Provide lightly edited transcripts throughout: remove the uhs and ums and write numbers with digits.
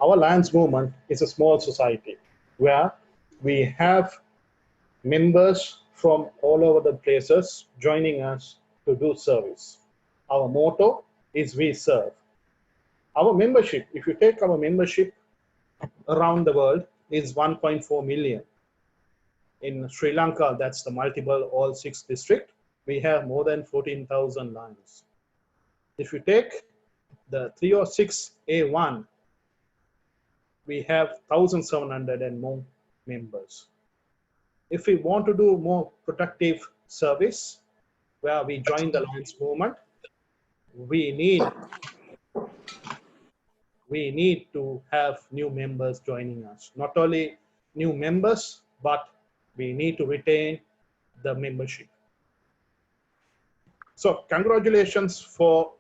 Our Lions movement is a small society where we have members from all over the places joining us to do service. Our motto is we serve. Our membership, if you take our membership around the world, is 1.4 million. In Sri Lanka, that's the multiple all 6 district, we have more than 14,000 Lions. If you take the 306A1, we have 1,700 and more members. If we want to do more protective service, where we join the Lions movement, we need to have new members joining us. Not only new members, but we need to retain the membership. So congratulations for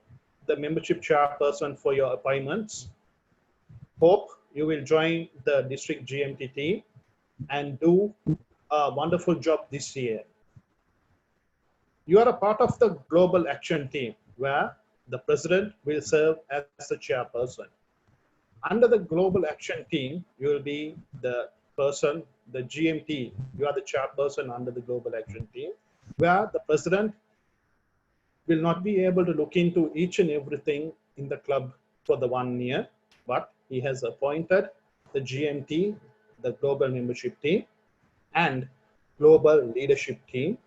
the membership chairperson for your appointments. Hope you will join the district GMT team and do a wonderful job this year. You are a part of the global action team where the president will serve as the chairperson. Under the global action team, you will be the person, the GMT, you are the chairperson under the global action team, where the president will not be able to look into each and everything in the club for the 1 year, but he has appointed the GMT, the global membership team, and global leadership team.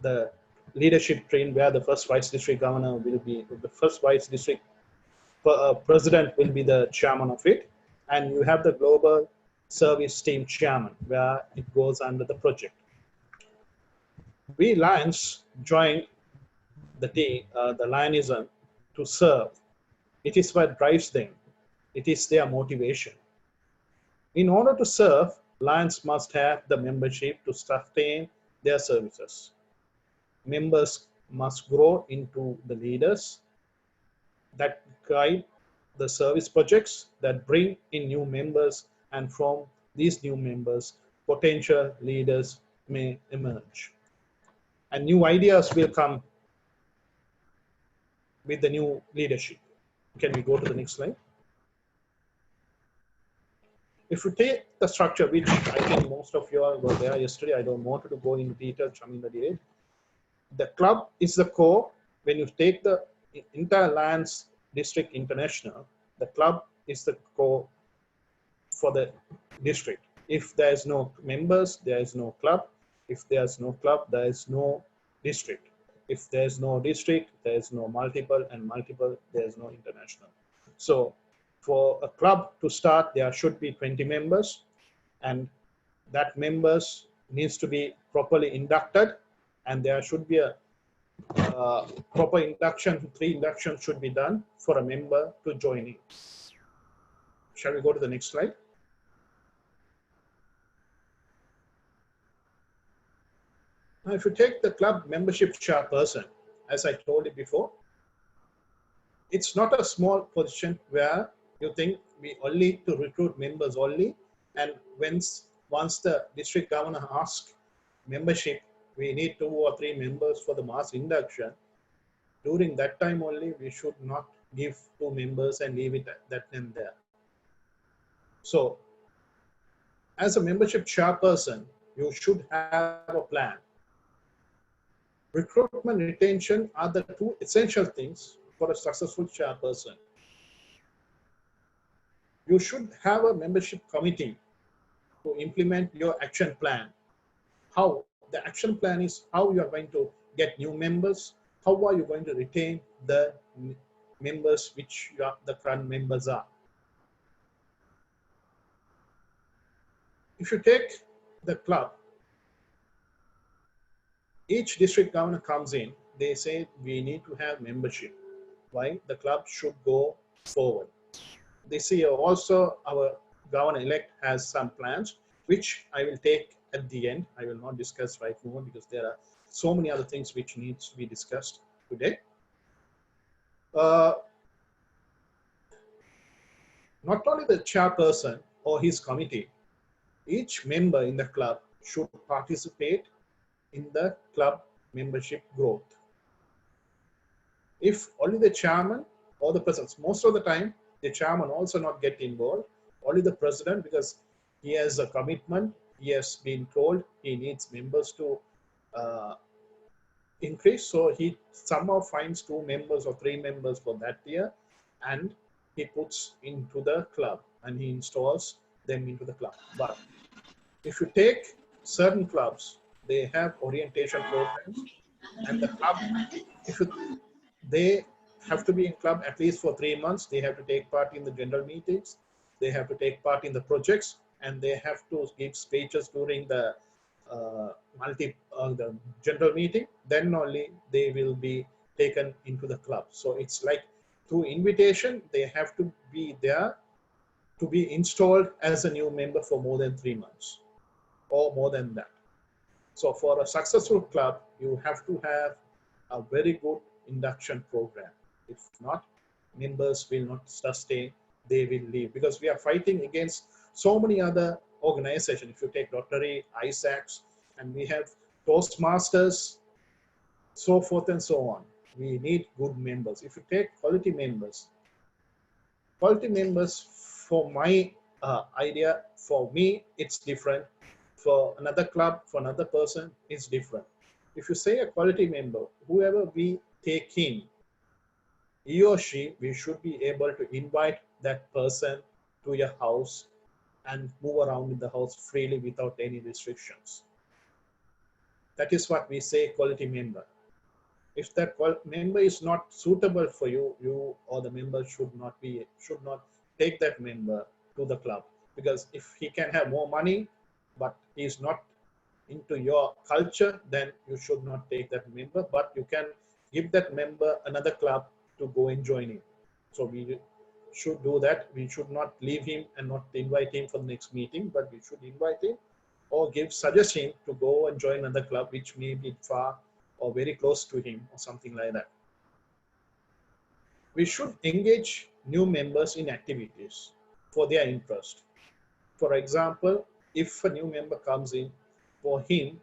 The leadership team where the first vice district governor will be, the first vice district president will be the chairman of it, and you have the global service team chairman where it goes under the project. We Lions joined the team, the Lionism, to serve. It is what drives them. It is their motivation. In order to serve, Lions must have the membership to sustain their services. Members must grow into the leaders that guide the service projects that bring in new members, and from these new members, potential leaders may emerge. And new ideas will come with the new leadership. Can we go to the next slide? If you take the structure, which I think most of you all were there yesterday, I don't want to go into detail, Chaminda did. The club is the core. When you take the entire Lions District International, the club is the core for the district. If there is no members, there is no club. If there is no club, there is no district. If there is no district, there is no multiple, and multiple, there is no international. So for a club to start, there should be 20 members, and that members needs to be properly inducted, and there should be a proper induction. 3 inductions should be done for a member to join in. Shall we go to the next slide? Now, if you take the club membership chairperson, as I told you before, it's not a small position where you think we only to recruit members only, and once the district governor asks membership, we need 2 or 3 members for the mass induction. During that time only, we should not give 2 members and leave it at that and there. So, as a membership chairperson, you should have a plan. Recruitment and retention are the 2 essential things for a successful chairperson. You should have a membership committee to implement your action plan. How the action plan is how you are going to get new members, how are you going to retain the members which the current members are. If you take the club, each district governor comes in, they say we need to have membership. Why? The club should go forward. This year also our governor-elect has some plans, which I will take at the end. I will not discuss right now because there are so many other things which needs to be discussed today. Not only the chairperson or his committee, each member in the club should participate in the club membership growth. If only the chairman or the president, most of the time the chairman also not get involved, only the president, because he has a commitment. He has been told he needs members to uh, increase. So he somehow finds 2 members or 3 members for that year, and he puts into the club and he installs them into the club. But if you take certain clubs, they have orientation programs, and the club, if you, they have to be in club at least for 3 months. They have to take part in the general meetings. They have to take part in the projects, and they have to give speeches during the uh, the general meeting. Then only they will be taken into the club. So it's like through invitation, they have to be there to be installed as a new member for more than 3 months or more than that. So for a successful club, you have to have a very good induction program. If not, members will not sustain, they will leave, because we are fighting against so many other organizations. If you take Rotary, ISACs, and we have Toastmasters, so forth and so on. We need good members. If you take quality members for my idea, for me, it's different. For another club, for another person, it's different. If you say a quality member, whoever we take in, he or she, we should be able to invite that person to your house and move around in the house freely without any restrictions. That is what we say quality member. If that member is not suitable for you, you or the member should not take that member to the club, because if he can have more money, but he is not into your culture, then you should not take that member, but you can give that member another club to go and join in. So we should do that. We should not leave him and not invite him for the next meeting, but we should invite him or suggest him to go and join another club which may be far or very close to him or something like that. We should engage new members in activities for their interest. For example, if a new member comes in, for him,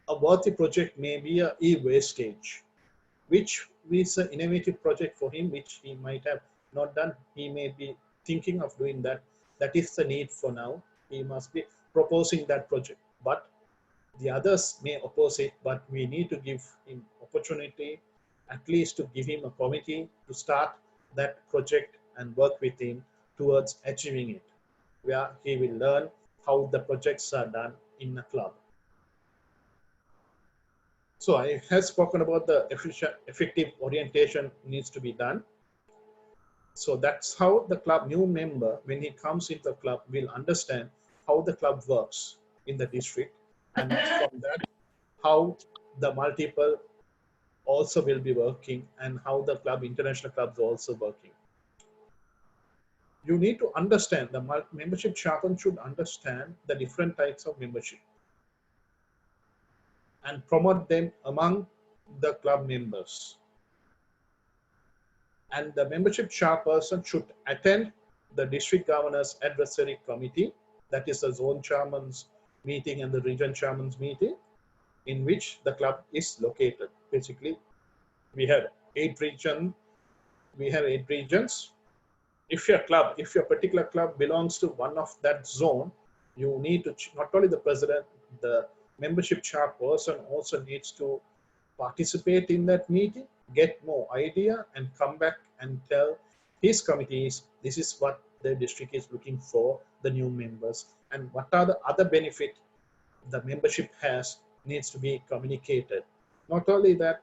a worthy project may be a e-wastage, which is an innovative project for him, which he might have not done. He may be thinking of doing that. That is the need for now. He must be proposing that project. But the others may oppose it, but we need to give him opportunity, at least to give him a committee to start that project and work with him towards achieving it, where he will learn how the projects are done in a club. So I have spoken about the effective orientation needs to be done. So that's how the club new member, when he comes into the club, will understand how the club works in the district, and from that, how the multiple also will be working, and how the club, international clubs are also working. You need to understand, the membership chaplain should understand the different types of membership and promote them among the club members. And the membership chairperson should attend the district governor's advisory committee, that is the zone chairman's meeting and the region chairman's meeting, in which the club is located. Basically, we have 8 regions. If your particular club belongs to one of that zone, you need to, not only the president, the membership chairperson also needs to participate in that meeting, get more idea, and come back and tell his committees, this is what the district is looking for the new members, and what are the other benefit the membership has needs to be communicated. Not only that,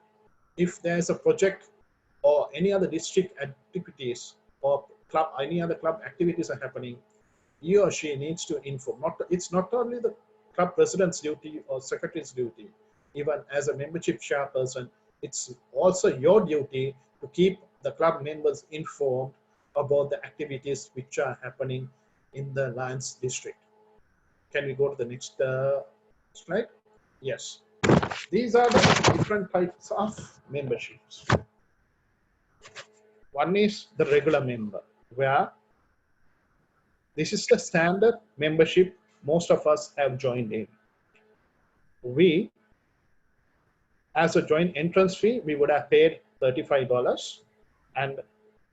if there's a project or any other district activities or club, any other club activities are happening, he or she needs to inform. It's not only the club president's duty or secretary's duty. Even as a membership chairperson, it's also your duty to keep the club members informed about the activities which are happening in the Lions district. Can we go to the next slide? Yes. These are the different types of memberships. One is the regular member, where this is the standard membership most of us have joined in. We, as a joint entrance fee, we would have paid $35, and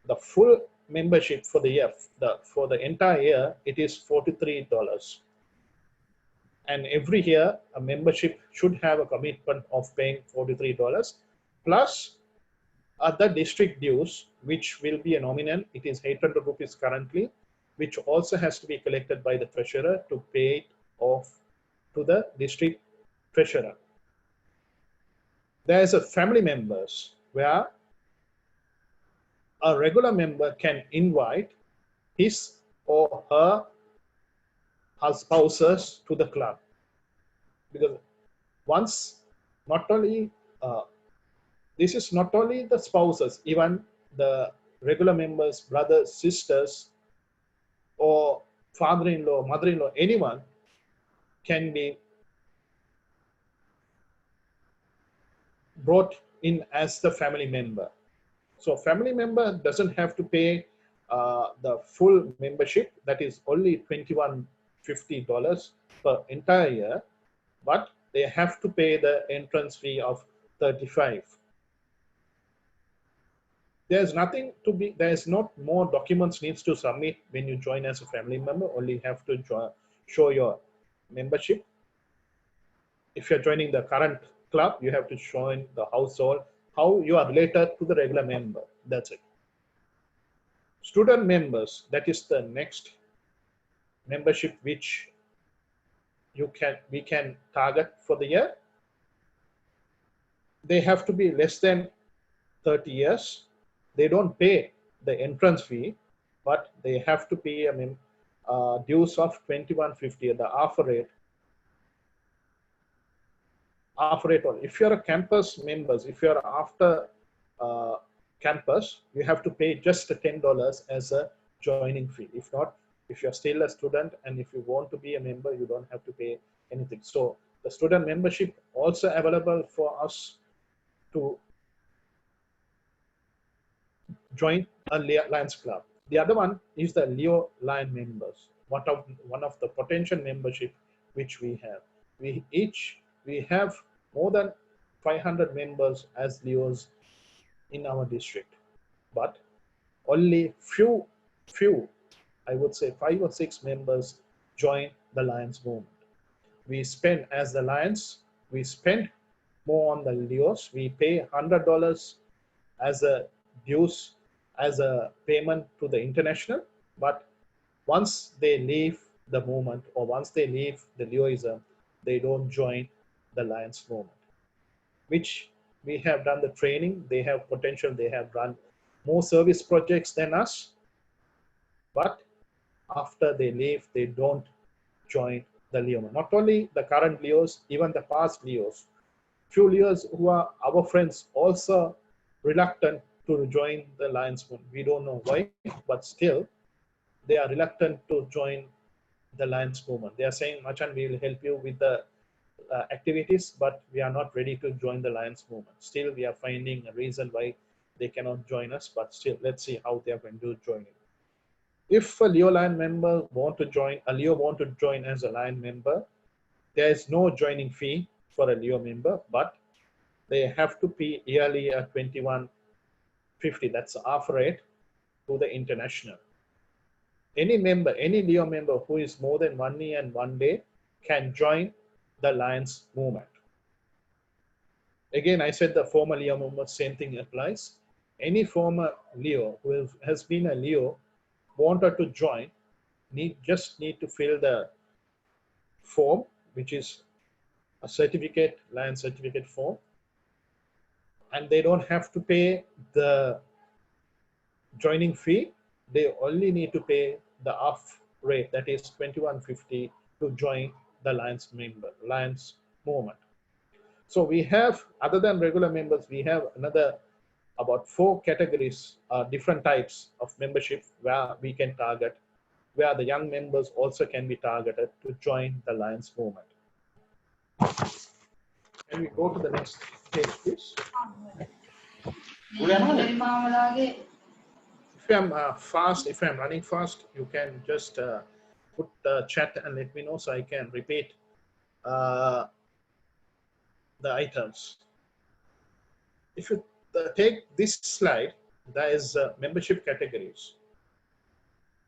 the full membership for the year, for the entire year, it is $43. And every year, a membership should have a commitment of paying $43 plus other district dues, which will be a nominal. It is 800 rupees currently, which also has to be collected by the treasurer to pay it off to the district treasurer. There is a family members where a regular member can invite his or her spouses to the club, because once, not only this is not only the spouses, even the regular members, brothers, sisters, or father-in-law, mother-in-law, anyone can be brought in as the family member. So family member doesn't have to pay the full membership, that is only $21.50 per entire year, but they have to pay the entrance fee of $35. There's nothing to be, there's not more documents needs to submit when you join as a family member, only have to show your membership. If you're joining the current club, you have to show in the household how you are related to the regular member. That's it. Student members, that is the next membership which we can target for the year. They have to be less than 30 years. They don't pay the entrance fee, but they have to pay dues of $21.50 at the offer rate. If you're a campus members, if you're after campus, you have to pay just $10 as a joining fee. If not, if you're still a student and if you want to be a member, you don't have to pay anything. So the student membership also available for us to join a Lions Club. The other one is the Leo Lion members. One of the potential membership which we have. We have more than 500 members as Leos in our district, but only few, I would say 5 or 6 members join the Lions movement. We spend, as the Lions, we spend more on the Leos. We pay $100 as a dues, as a payment to the international, but once they leave the movement or once they leave the Leoism, they don't join the Lions movement, which we have done the training. They have potential. They have run more service projects than us, but after they leave, they don't join the Leo. Not only the current Leos, even the past Leos. Few Leos who are our friends also reluctant to join the Lions movement. We don't know why, but still they are reluctant to join the Lions movement. They are saying, Machan, we will help you with the activities, but we are not ready to join the Lions movement. Still, we are finding a reason why they cannot join us, but still, let's see how they are going to join it. If a Leo Lion member want to join, a Leo want to join as a Lion member, there is no joining fee for a Leo member, but they have to pay yearly at $21.50. That's the offer rate to the international. Any member, any Leo member who is more than 1 year and 1 day can join the Lions movement. Again, I said the former Leo member, same thing applies. Any former Leo who has been a Leo wanted to join, just need to fill the form, which is a certificate, Lion certificate form, and they don't have to pay the joining fee. They only need to pay the off rate, that is $21.50, to join the Lions movement. So we have, other than regular members, we have another about 4 categories, different types of membership where we can target, where the young members also can be targeted to join the Lions movement. Can we go to the next page, please? If I'm running fast, you can just put the chat and let me know so I can repeat the items. If you take this slide, there is membership categories.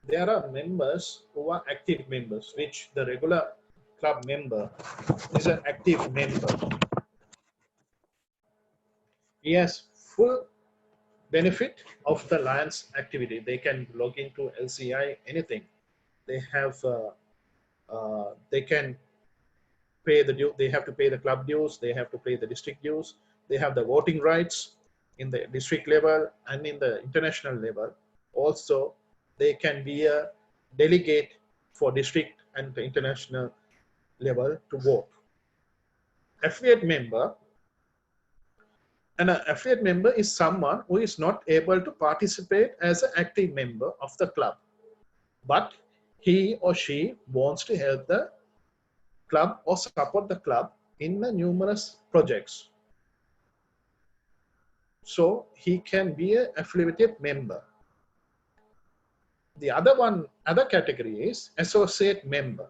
there are members who are active members, which the regular club member is an active member. He has full benefit of the Lions activity. They can log into LCI, anything. They have, they can pay the due, they have to pay the club dues, they have to pay the district dues, they have the voting rights in the district level and in the international level. Also, they can be a delegate for district and the international level to vote. Affiliate member, an affiliate member is someone who is not able to participate as an active member of the club, but he or she wants to help the club or support the club in the numerous projects. So he can be an affiliated member. The other category is associate member.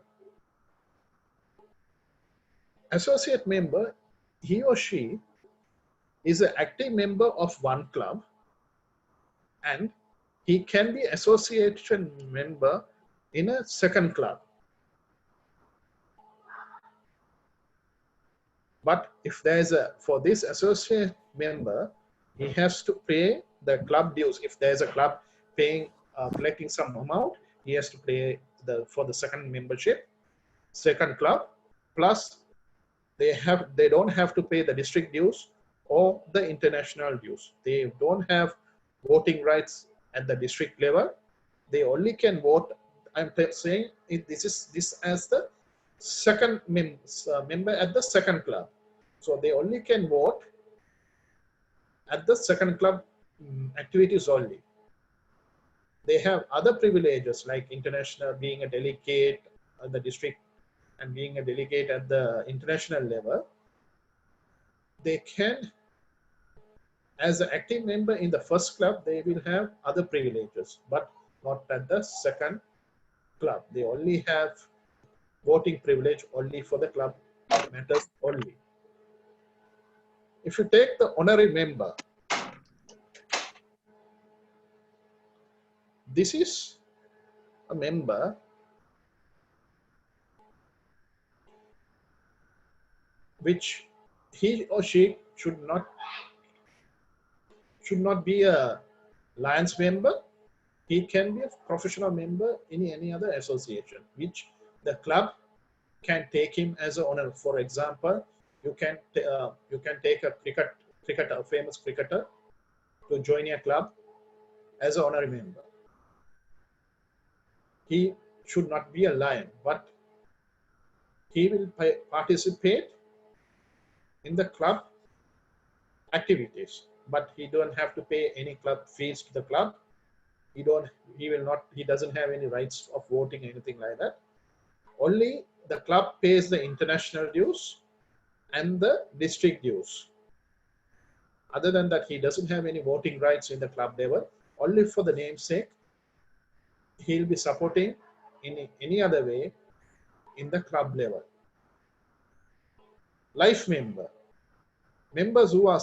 Associate member, he or she is an active member of one club and he can be association member in a second club. But if there is for this associate member, he has to pay the club dues. If there is a club paying, collecting some amount, he has to pay for the second membership, second club, plus they don't have to pay the district dues or the international dues. They don't have voting rights at the district level. They only can vote. I'm saying this as the second member at the second club. So they only can vote at the second club activities only. They have other privileges like international, being a delegate at the district and being a delegate at the international level. They can, as an active member in the first club, they will have other privileges, but not at the second club. They only have voting privilege only for the club matters only. If you take the honorary member, this is a member which he or she should not be a Lions member. He can be a professional member in any other association, which the club can take him as an honor. For example, you can take a cricketer, a famous cricketer, to join a club as an honorary member. He should not be a Lion, but he will participate in the club activities, but he don't have to pay any club fees to the club. He doesn't have any rights of voting, anything like that. Only the club pays the international dues and the district dues. Other than that, he doesn't have any voting rights in the club level. Only for the namesake, he'll be supporting in any other way in the club level. Life member, members who are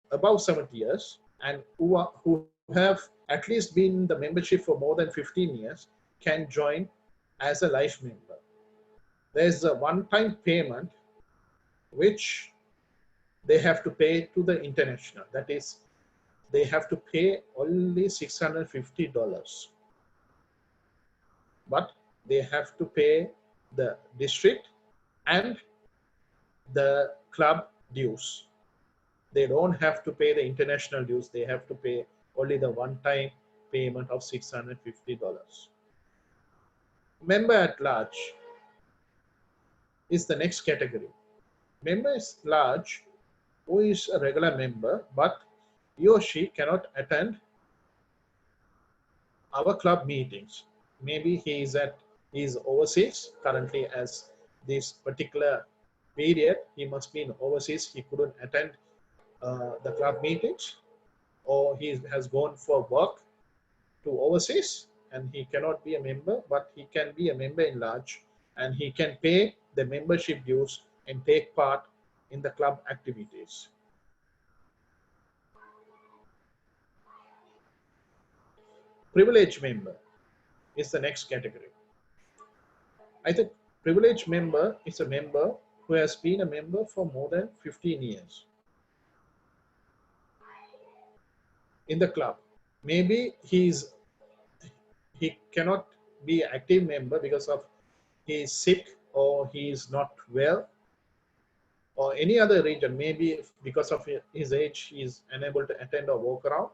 above 70 years and who have at least been in the membership for more than 15 years can join as a life member. There's a one-time payment which they have to pay to the international. That is, they have to pay only $650. But they have to pay the district and the club dues. They don't have to pay the international dues. They have to pay only the one-time payment of $650. Member at large is the next category. Member at large who is a regular member, but he or she cannot attend our club meetings. Maybe he is overseas currently. As this particular period, he must be in overseas. He couldn't attend the club meetings, or he has gone for work to overseas and he cannot be a member, but he can be a member in large and he can pay the membership dues and take part in the club activities. Privileged member. is the next category. I think privileged member is a member who has been a member for more than 15 years in the club. Maybe he cannot be an active member because of he is sick or he is not well or any other reason. Maybe because of his age he is unable to attend or walk around.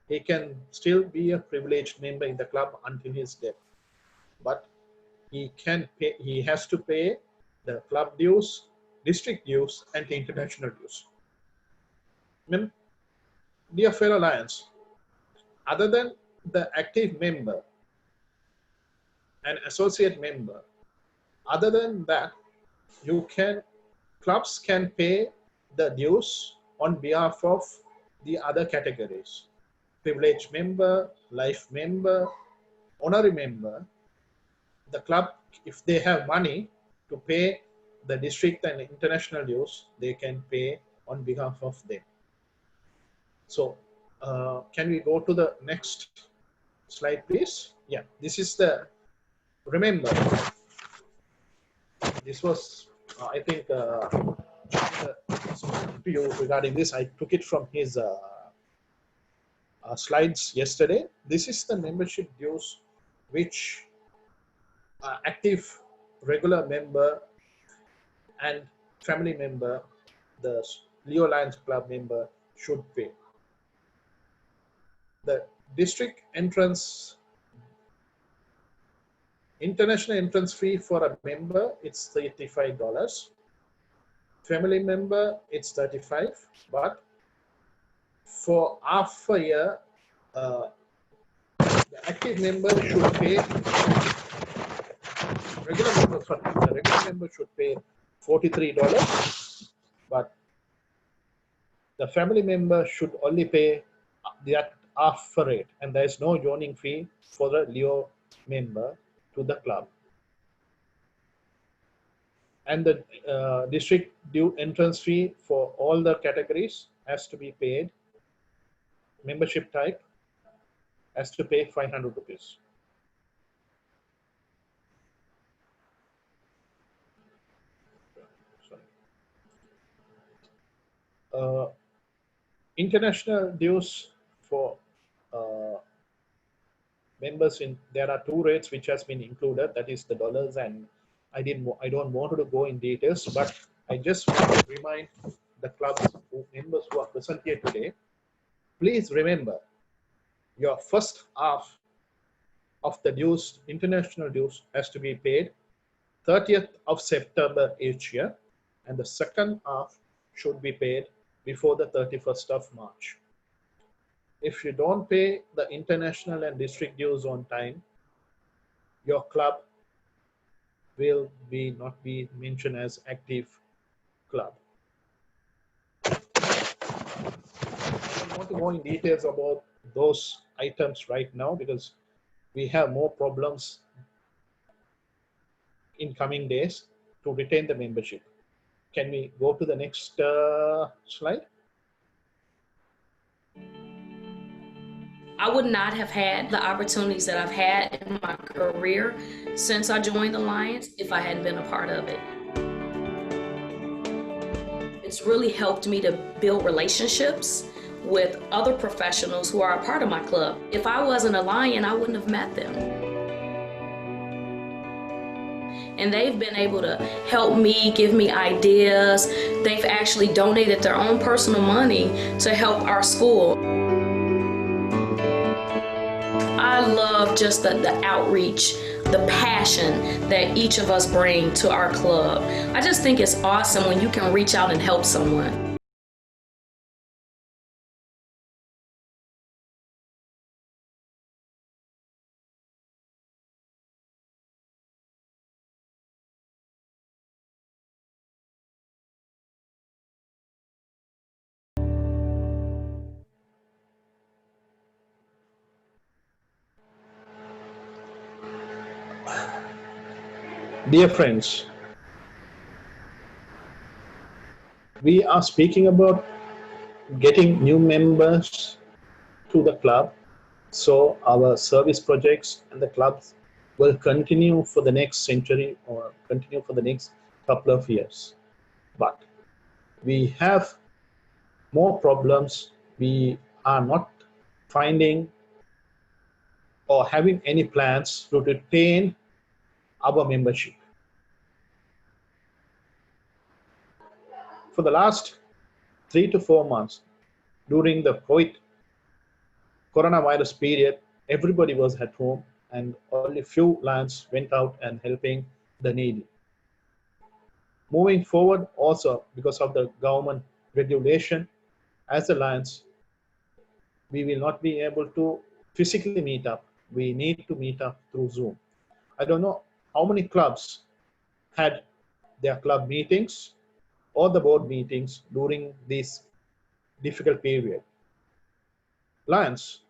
He can still be a privileged member in the club until his death. But he has to pay the club dues, district dues, and the international dues. Dear fellow Lions, other than the active member and associate member, other than that, clubs can pay the dues on behalf of the other categories. Privileged member, life member, honorary member. The club, if they have money to pay the district and international dues, they can pay on behalf of them. So can we go to the next slide, please? Yeah, this is the, remember, this was, I think, to you regarding this, I took it from his slides yesterday. This is the membership dues which active regular member and family member, the Leo Lions Club member should pay. The district entrance, international entrance fee for a member, it's $35. Family member, it's $35. But for half a year, the active member should pay, the regular member should pay $43, but the family member should only pay that half rate, and there is no joining fee for the Leo member to the club. And the district due entrance fee for all the categories has to be paid. Membership type has to pay 500 rupees. International dues for members, there are two rates which has been included, that is the dollars, and I don't want to go in details, but I just want to remind the club members who are present here today, please remember your first half of the dues, international dues, has to be paid 30th of September each year, and the second half should be paid before the 31st of March. If you don't pay the international and district dues on time, your club will not be mentioned as active club. I don't want to go in details about those items right now because we have more problems in coming days to retain the membership. Can we go to the next slide? I would not have had the opportunities that I've had in my career since I joined the Lions if I hadn't been a part of it. It's really helped me to build relationships with other professionals who are a part of my club. If I wasn't a Lion, I wouldn't have met them. And they've been able to help me, give me ideas. They've actually donated their own personal money to help our school. I love just the outreach, the passion that each of us bring to our club. I just think it's awesome when you can reach out and help someone. Dear friends, we are speaking about getting new members to the club, so our service projects and the clubs will continue for the next century or continue for the next couple of years. But we have more problems. We are not finding or having any plans to retain our membership. For the last 3 to 4 months during the coronavirus period, everybody was at home and only few Lions went out and helping the needy. Moving forward also, because of the government regulation, as the Lions, we will not be able to physically meet up. We need to meet up through Zoom. I don't know how many clubs had their club meetings or the board meetings during this difficult period. Lions,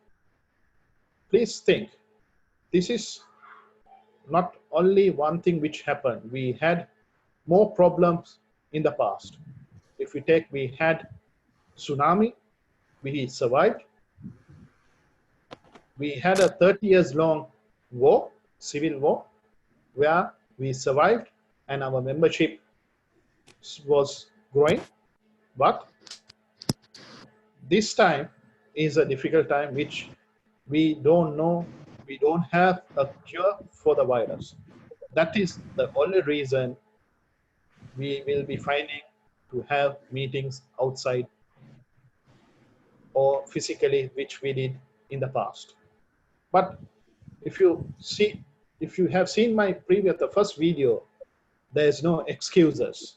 please think, this is not only one thing which happened. We had more problems in the past. If we take, we had tsunami, we survived. We had a 30 years long war, civil war, where we survived and our membership was growing. But this time is a difficult time which we don't know, we don't have a cure for the virus. That is the only reason we will be finding to have meetings outside or physically, which we did in the past. But if you have seen my the first video, there's no excuses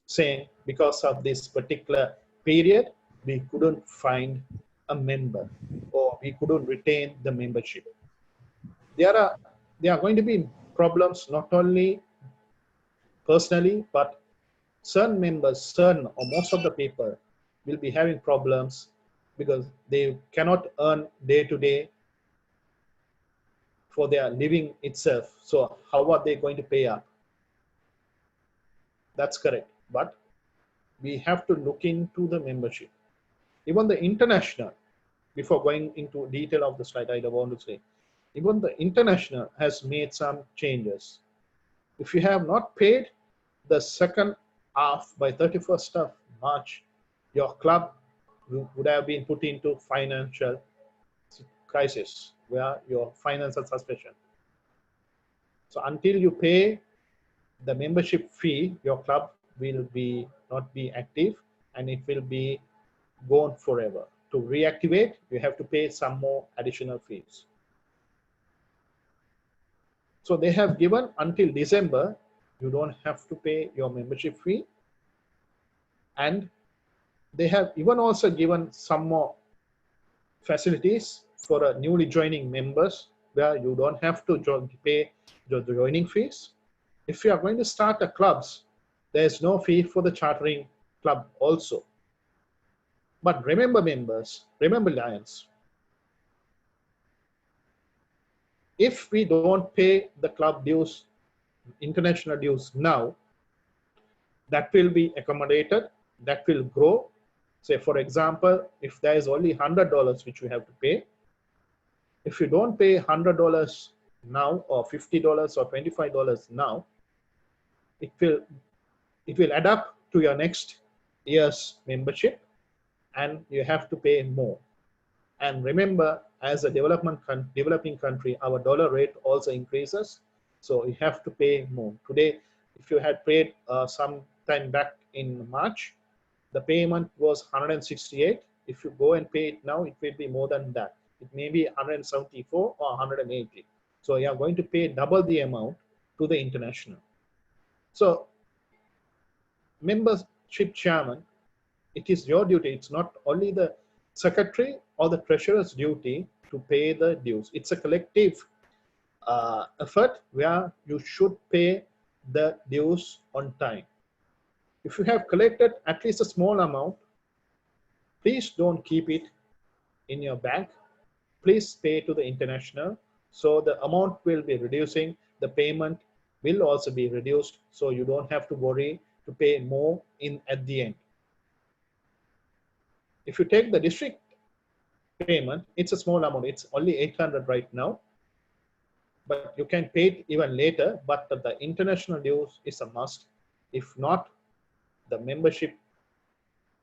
saying because of this particular period, we couldn't find a member or we couldn't retain the membership. There are going to be problems not only personally, but certain members, certain or most of the people will be having problems because they cannot earn day to day for their living itself. So how are they going to pay up? That's correct. But we have to look into the membership. Even the international, before going into detail of the slide, I want to say, even the international has made some changes. If you have not paid the second half by 31st of March, your club would have been put into financial crisis, where your financial suspension. So until you pay the membership fee, your club will not be active and it will be gone forever. To reactivate, you have to pay some more additional fees. So they have given until December, you don't have to pay your membership fee. And they have even also given some more facilities for a newly joining members where you don't have to pay the joining fees. If you are going to start a clubs, there's no fee for the chartering club also. But remember members, remember Lions, if we don't pay the club dues, international dues now, that will be accommodated, that will grow. Say for example, if there is only $100 which you have to pay, if you don't pay $100 now or $50 or $25 now, it will add up to your next year's membership and you have to pay more. And remember, as a developing country, our dollar rate also increases, so you have to pay more. Today, if you had paid some time back in March, the payment was 168. If you go and pay it now, it will be more than that. It may be 174 or 180. So you are going to pay double the amount to the international. So membership chairman, it is your duty. It's not only the secretary or the treasurer's duty to pay the dues. It's a collective effort where you should pay the dues on time. If you have collected at least a small amount, please don't keep it in your bank. Please pay to the international. So the amount will be reducing. The payment will also be reduced. So you don't have to worry to pay more at the end. If you take the district payment, it's a small amount. It's only 800 right now. but you can pay it even later, but the international dues is a must. If not, the membership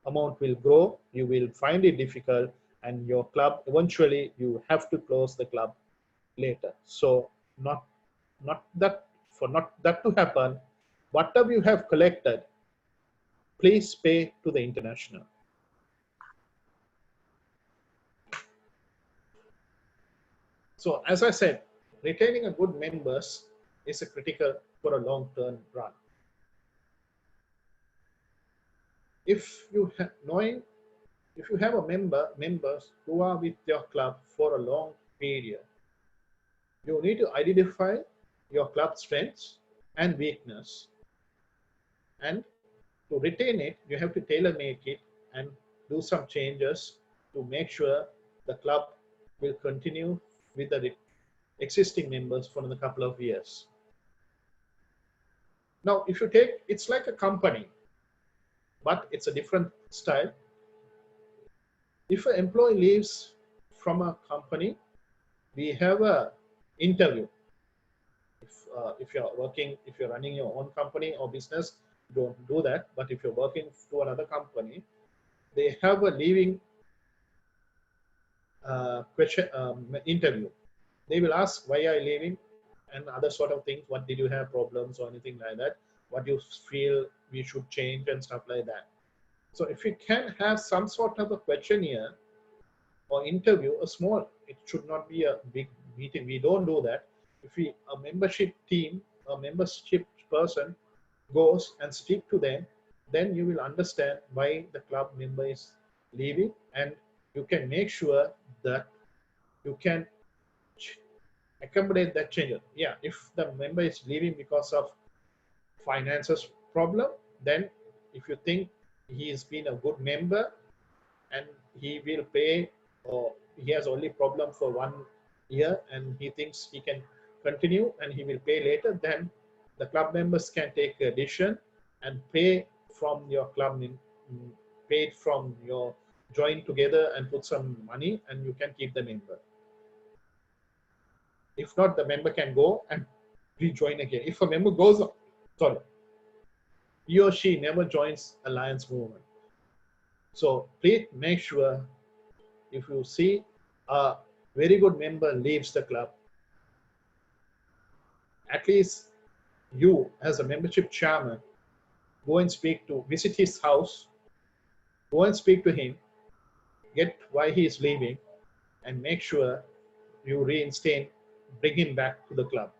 amount will grow, you will find it difficult, and your club, eventually you have to close the club later. So not that to happen, whatever you have collected, please pay to the international. So as I said, retaining a good members is a critical for a long-term run. If you have a members who are with your club for a long period, you need to identify your club strengths and weakness, and to retain it, you have to tailor make it and do some changes to make sure the club will continue with the existing members for a couple of years. Now, if you take, it's like a company, but it's a different style. If an employee leaves from a company, we have a interview. If you're running your own company or business, don't do that. But if you're working to another company, they have a leaving interview. They will ask, why are you leaving, and other sort of things. What did you have problems or anything like that? What do you feel we should change and stuff like that. So if you can have some sort of a questionnaire or interview, it should not be a big meeting. We don't do that. If a membership team, a membership person goes and speak to them, then you will understand why the club member is leaving, and you can make sure that you can accommodate that change. Yeah, if the member is leaving because of finances problem, then if you think he has been a good member and he will pay, or he has only problem for 1 year and he thinks he can continue and he will pay later, then the club members can take a decision and pay from your club, paid from your join together and put some money, and you can keep the member. If not, the member can go and rejoin again. If a member goes, sorry, he or she never joins Alliance movement. So please make sure, if you see a very good member leaves the club, at least you as a membership chairman, go and visit his house, go and speak to him, get why he is leaving, and make sure you reinstate, bring him back to the club.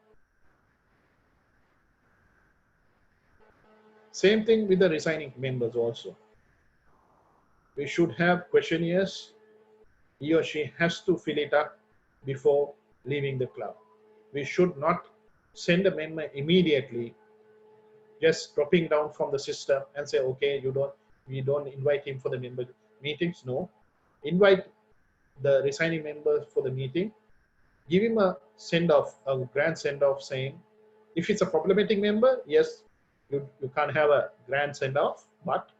Same thing with the resigning members also. We should have questionnaires. He or she has to fill it up before leaving the club. We should not send a member immediately, just dropping down from the system and say, okay, we don't invite him for the member meetings. No, invite the resigning member for the meeting. Give him a send-off, a grand send-off, saying, if it's a problematic member, yes, you can't have a grand send-off, but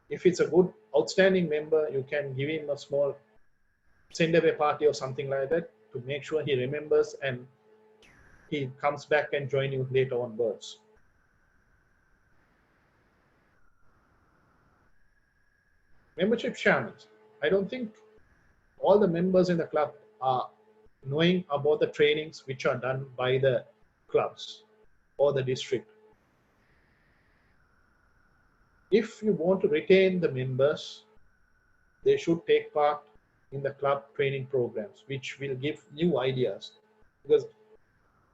if it's a good, outstanding member, you can give him a small send-away party or something like that to make sure he remembers and he comes back and join you later onwards. Membership chairman. I don't think all the members in the club are knowing about the trainings which are done by the clubs or the district. If you want to retain the members, they should take part in the club training programs, which will give new ideas. Because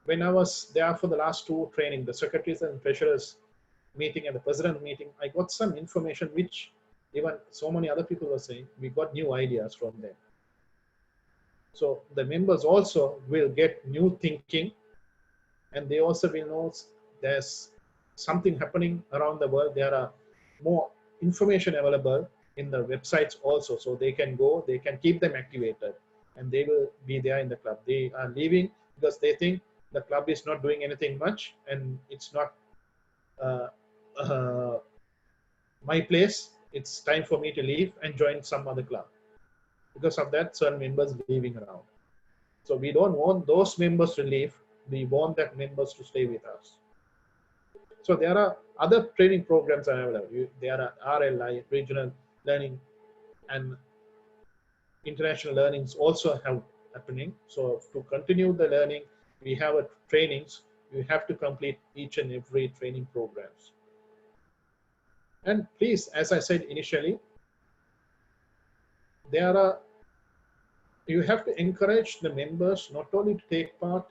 when I was there for the last 2 training, the secretaries and treasurers meeting and the president meeting, I got some information which even so many other people were saying. We got new ideas from them. So the members also will get new thinking, and they also will know there's something happening around the world. There are more information available in the websites also, so they can go, they can keep them activated, and they will be there in the club. They are leaving because they think the club is not doing anything much and it's not my place. It's time for me to leave and join some other club. Because of that, certain members leaving around. So we don't want those members to leave. We want that members to stay with us. So there are other training programs available. There are RLI, regional learning, and international learnings also have happening. So to continue the learning, we have a trainings. You have to complete each and every training programs. And please, as I said initially, you have to encourage the members not only to take part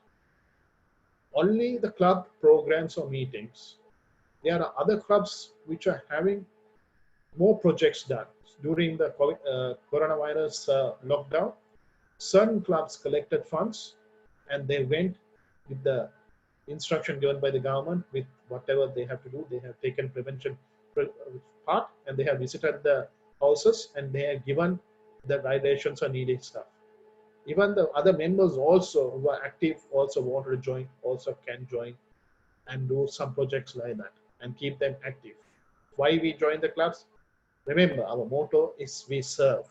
only the club programs or meetings. There are other clubs which are having more projects done. During the coronavirus lockdown, certain clubs collected funds and they went with the instruction given by the government with whatever they have to do. They have taken prevention part and they have visited the houses and they have given the directions or needed stuff. Even the other members also who are active also want to join, also can join and do some projects like that and keep them active. Why we join the clubs? Remember, our motto is we serve.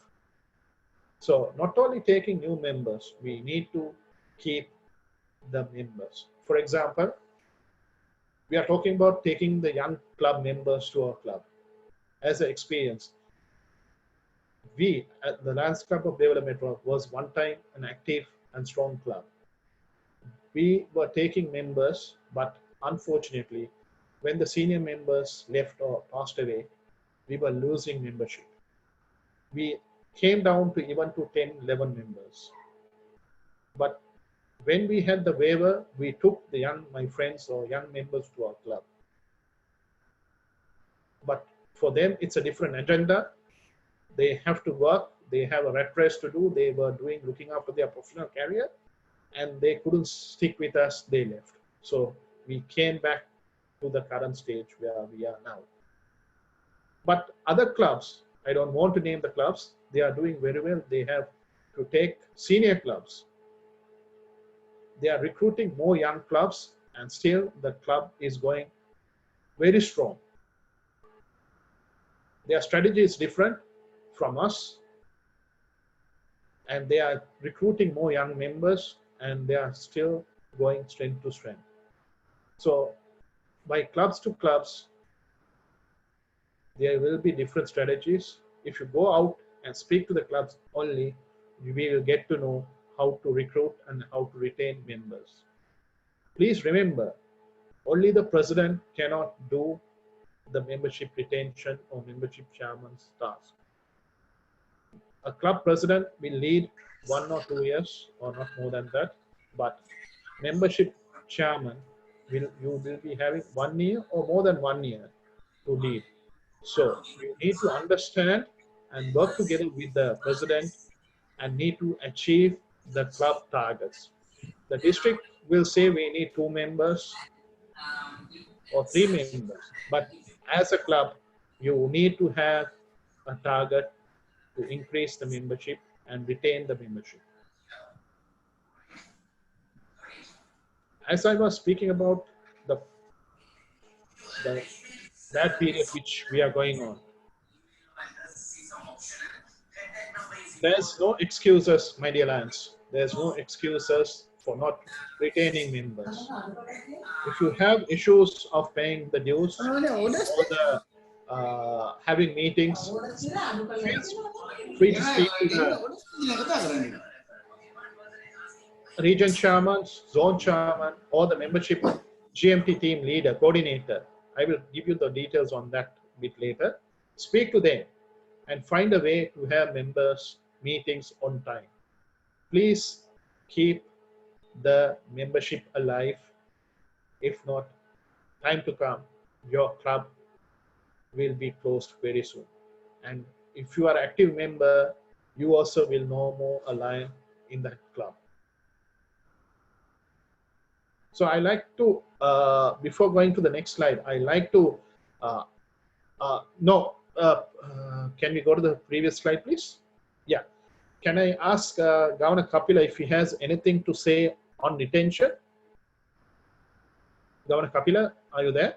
So not only taking new members, we need to keep the members. For example, we are talking about taking the young club members to our club. As an experience, we at the Lions Club of Development was one time an active and strong club. We were taking members, but unfortunately, when the senior members left or passed away, we were losing membership. We came down to even to 10, 11 members. But when we had the waiver, we took my friends or young members to our club. But for them, it's a different agenda. They have to work. They have a rat race to do. They were looking after their professional career and they couldn't stick with us. They left. So we came back to the current stage where we are now. But other clubs, I don't want to name the clubs, they are doing very well. They have to take senior clubs. They are recruiting more young clubs and still the club is going very strong. Their strategy is different from us and they are recruiting more young members and they are still going strength to strength. So by clubs to clubs, there will be different strategies. If you go out and speak to the clubs only, we will get to know how to recruit and how to retain members. Please remember, only the president cannot do the membership retention or membership chairman's task. A club president will lead 1 or 2 years or not more than that, but membership chairman you will be having 1 year or more than 1 year to lead. So you need to understand and work together with the president and need to achieve the club targets. The district will say we need 2 members or 3 members, but as a club, you need to have a target to increase the membership and retain the membership. As I was speaking about that period which we are going on, there's no excuses, my dear Lions. There's no excuses for not retaining members. If you have issues of paying the dues or the having meetings, feel free to speak to the region chairman, zone chairman, or the membership GMT team leader, coordinator. I will give you the details on that a bit later. Speak to them and find a way to have members meetings on time. Please keep the membership alive. If not, time to come, your club will be closed very soon. And if you are an active member, you also will no more align in that club. So I like to, before going to the next slide, I like to, can we go to the previous slide, please? Yeah. Can I ask Governor Kapila if he has anything to say on retention? Governor Kapila, are you there?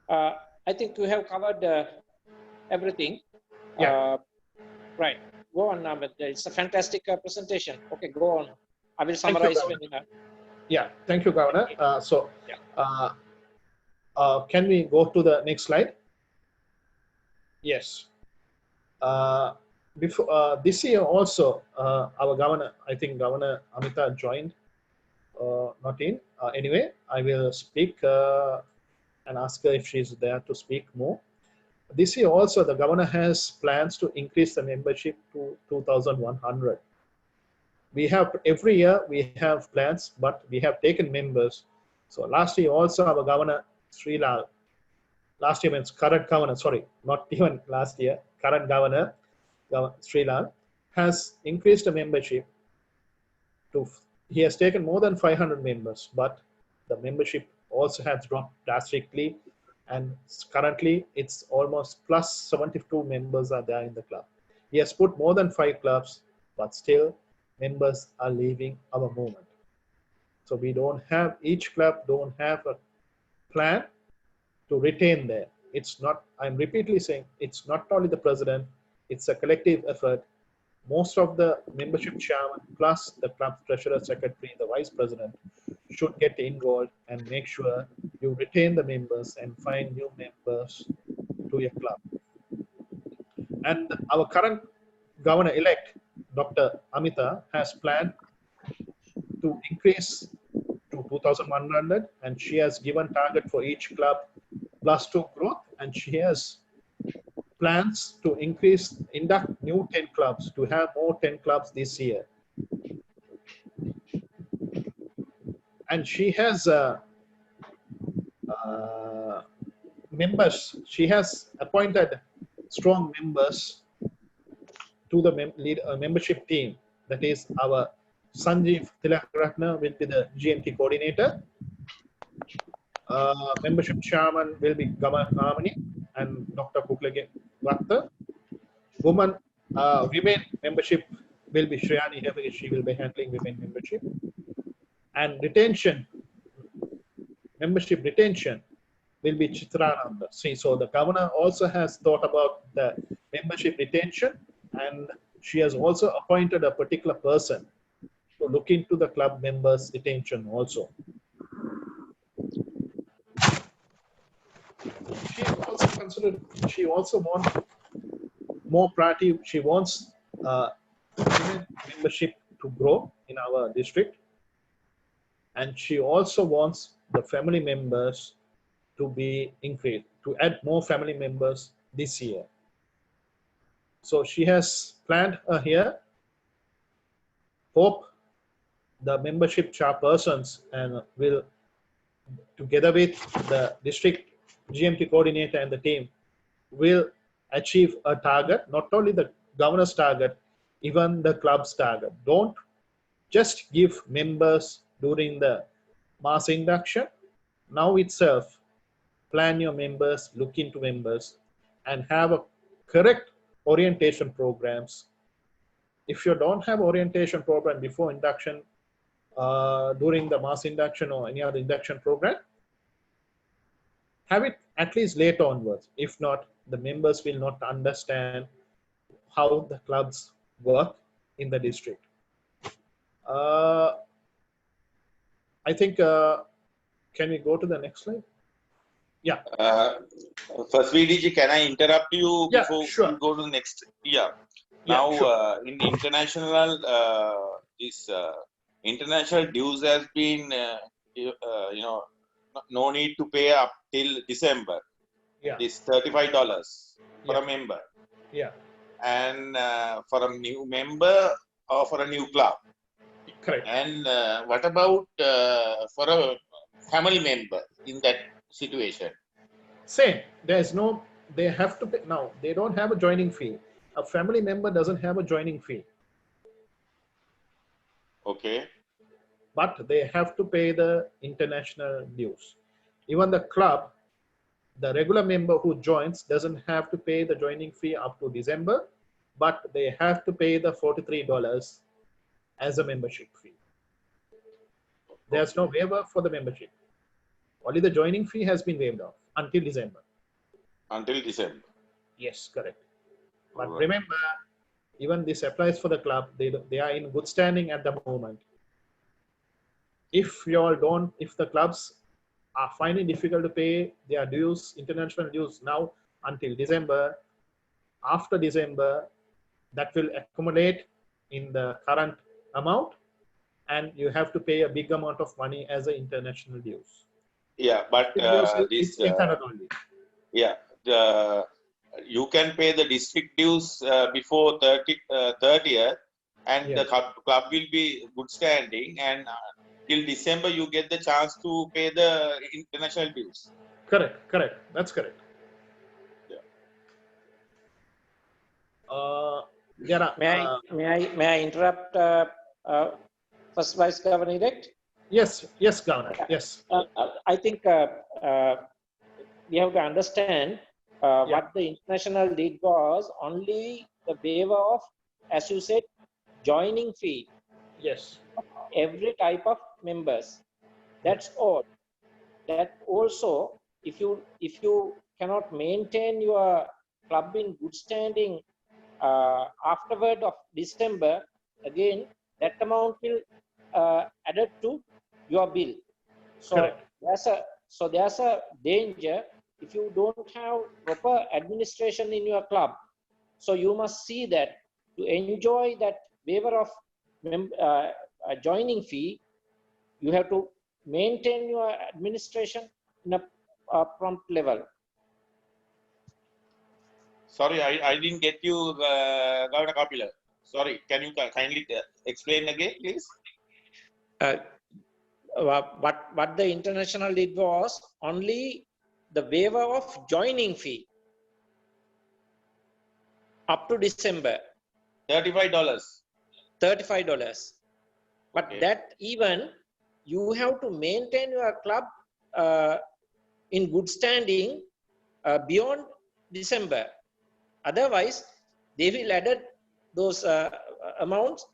I think we have covered everything. Yeah. Right. Go on, Amit. It's a fantastic presentation. Okay, go on. I will Thank you, summarize Governor. when Yeah, thank you, Governor. Yeah. Can we go to the next slide? Yes. Before this year also, our governor, I think Governor Amita joined, not in. Anyway, I will speak and ask her if she's there to speak more. This year also, the governor has plans to increase the membership to 2,100. We have every year we have plans, but we have taken members. So last year also our governor Sri Lal, last year means current governor, sorry, not even last year, current governor Sri Lal has increased the membership to, he has taken more than 500 members, but the membership also has dropped drastically, and currently it's almost plus 72 members are there in the club. He has put more than 5 clubs, but still members are leaving our movement. So we don't have, each club don't have a plan to retain there. It's not, I'm repeatedly saying, it's not only the president, it's a collective effort. Most of the membership chairman plus the club treasurer, secretary, the vice president should get involved and make sure you retain the members and find new members to your club. And our current governor-elect, Dr. Amita, has planned to increase to 2,100, and she has given target for each club +2 growth, and she has plans to induct new 10 clubs, to have more 10 clubs this year. And she has members, she has appointed strong members to the membership team. That is our Sanjeev Tilakratna will be the GMT coordinator. Membership chairman will be Gamal Kamani and Dr. Kuklage Vakta. Women membership will be Shriyani here because she will be handling women membership. And membership retention will be Chitrananda. See, so the governor also has thought about the membership retention, and she has also appointed a particular person to look into the club members retention also. She also wants more priority. She wants membership to grow in our district, and she also wants the family members to be increased, to add more family members this year. So she has planned here. Hope the membership chairpersons and will, together with the district GMT coordinator and the team, will achieve a target, not only the governor's target, even the club's target. Don't just give members during the mass induction. Now itself, plan your members, look into members, and have a correct orientation programs. If you don't have orientation program before induction, during the mass induction or any other induction program, have it at least later onwards. If not, the members will not understand how the clubs work in the district. I think, can we go to the next slide? Yeah. First, VDG, can I interrupt you before sure. we go to the next? Yeah. Now, sure. in the international, international dues has been, no need to pay up till December. Yeah. It's $35 for a member. Yeah. And for a new member or for a new club. Correct. And what about for a family member in that situation? Same. There's no, they have to pay. Now, they don't have a joining fee. A family member doesn't have a joining fee. Okay. But they have to pay the international dues. Even the club, the regular member who joins doesn't have to pay the joining fee up to December, but they have to pay the $43 as a membership fee. There's no waiver for the membership. Only the joining fee has been waived off until December. Until December. Yes, correct. But Right. remember, even this applies for the club. They are in good standing at the moment. If you all don't, if the clubs are finding difficult to pay their dues, international dues now until December, after December, that will accumulate in the current amount, and you have to pay a big amount of money as an international dues. Yeah, but It's 800 only. yeah, you can pay the district dues before 30th, and Yeah. the club will be good standing, and till December you get the chance to pay the international dues. Correct. That's correct. Yeah. There are, May I interrupt, First Vice Governor elect? yes, Governor. Yes. I think we have to understand what the international did was only the waiver of, as you said, joining fee. Yes. Every type of members. That's all. That also, if you cannot maintain your club in good standing afterward of December, again that amount will added to your bill. So Correct. there's a danger if you don't have proper administration in your club. So you must see that to enjoy that waiver of joining fee, you have to maintain your administration in a prompt level. Sorry, I didn't get you, Governor Kapila. Sorry, can you kindly explain again, please? What the international did was only the waiver of joining fee up to December. $35. $35. But Okay. that even you have to maintain your club in good standing beyond December. Otherwise, they will add those amounts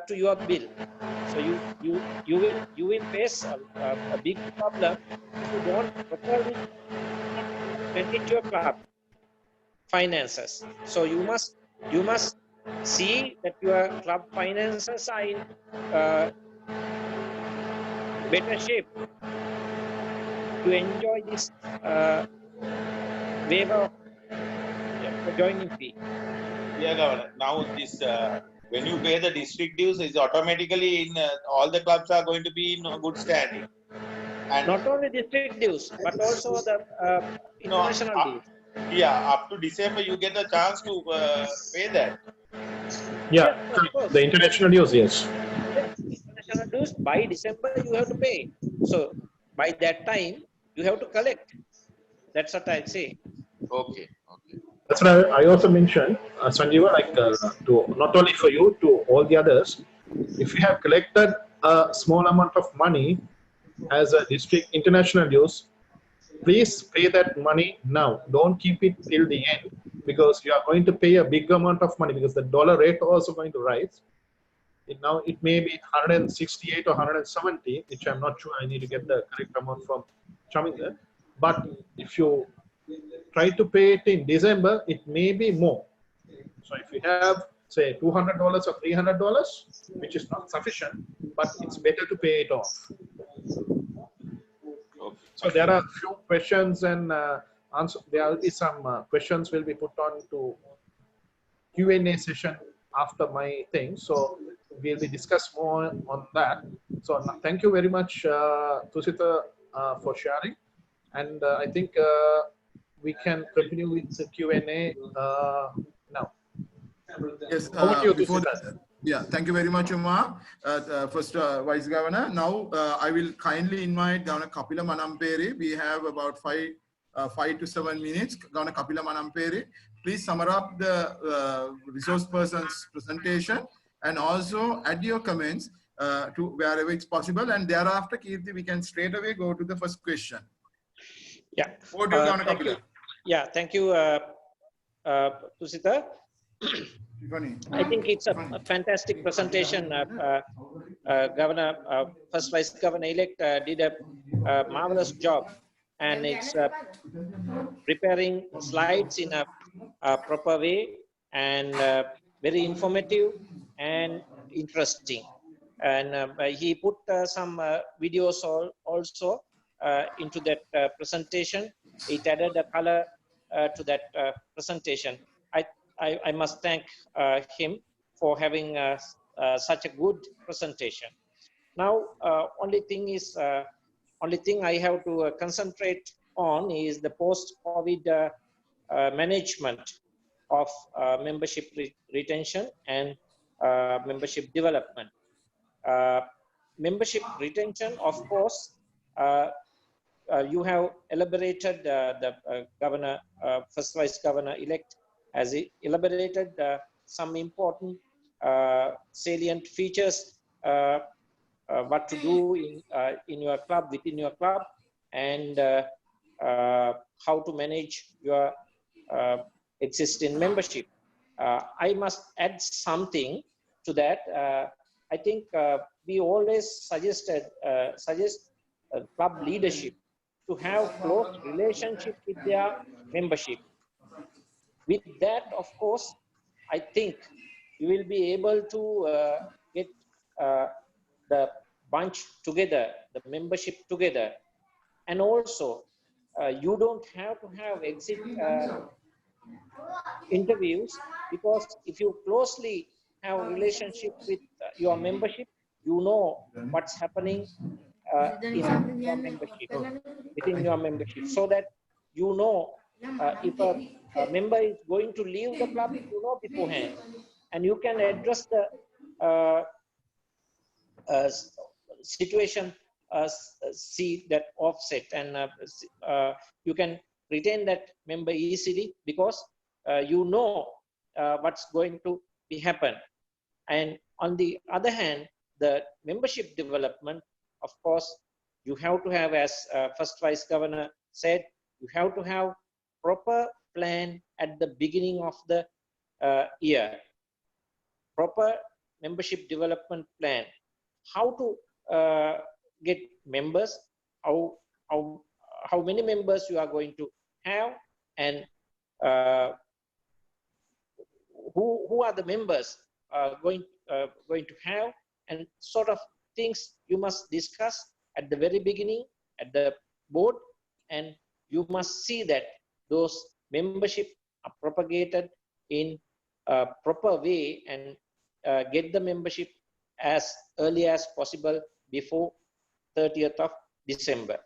to your bill. So you will face a big problem if you don't properly manage your club finances. So you must see that your club finances are in better shape to enjoy this waiver of joining fee. Yeah, Governor. Now this, when you pay the district dues, is automatically in all the clubs are going to be in good standing. And not only district dues, but also the international dues. Yeah, up to December you get a chance to pay that. Yeah. Yes, of course. The international dues, yes. Yes, international dues by December you have to pay. So by that time you have to collect. That's what I say. Okay. That's what I also mentioned, Sanjeeva, like to not only for you, to all the others. If you have collected a small amount of money as a district international dues, please pay that money now. Don't keep it till the end, because you are going to pay a big amount of money, because the dollar rate also going to rise. Now it may be 168 or 170, which I'm not sure. I need to get the correct amount from Chaminder. But if you try to pay it in December, it may be more. So if you have, say, $200 or $300, which is not sufficient, but it's better to pay it off. Okay. So there are a few questions and answer. There will be some questions will be put on to Q&A session after my thing. So we'll be discuss more on that. So thank you very much, Tusita, for sharing. And I think we can continue with the Q&A now. Yes, Over to you, before Tusita. yeah, thank you very much, Umar. First, Vice Governor. Now, I will kindly invite Governor Kapila Manamperi. We have about 5 to 7 minutes. Governor Kapila Manamperi, please sum up the resource person's presentation and also add your comments to wherever it's possible. And thereafter, Kirti, we can straight away go to the first question. Yeah. Over to you, Governor Thank Kapila. you. Yeah, thank you, Tusita. I think it's a fantastic presentation. Governor, First Vice Governor-elect did a marvelous job, and it's preparing slides in a proper way and very informative and interesting. And he put some videos also into that presentation. It added a color to that presentation. I must thank him for having such a good presentation. Now, only thing I have to concentrate on is the post-COVID management of membership retention and membership development. Membership retention, of course, you have elaborated, the governor, first vice governor elect has elaborated some important salient features, what to do in your club, within your club, and how to manage your existing membership. I must add something to that. I think we always suggest club leadership to have close relationship with their membership. With that, of course, I think you will be able to get the bunch together, the membership together. And also, you don't have to have exit interviews, because if you closely have a relationship with your membership, you know what's happening in your membership, within your membership, so that you know if a member is going to leave the club, you know beforehand, and you can address the situation, see that offset, and you can retain that member easily, because you know what's going to be happen. And on the other hand, the membership development, of course, you have to have, as first vice governor said, you have to have proper plan at the beginning of the year, proper membership development plan, how to get members, how many members you are going to have, and who are the members going to have, and sort of things you must discuss at the very beginning at the board, and you must see that those membership are propagated in a proper way, and get the membership as early as possible before 30th of December.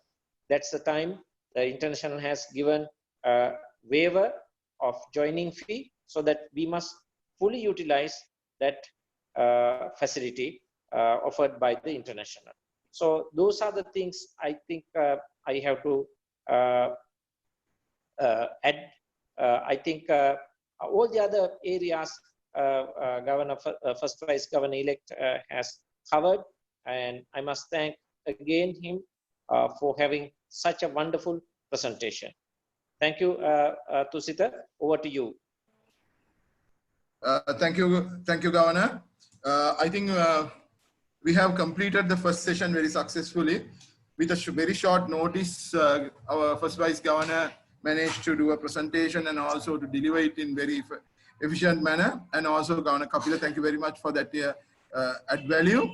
That's the time the international has given a waiver of joining fee, so that we must fully utilize that facility offered by the international. So those are the things I think I have to add. I think all the other areas first vice governor elect has covered, and I must thank again him for having such a wonderful presentation. Thank you, Tusita. Over to you. Thank you, Governor. I think we have completed the first session very successfully. With a very short notice, our first vice governor managed to do a presentation and also to deliver it in very efficient manner. And also, Governor Kapila, thank you very much for that add value.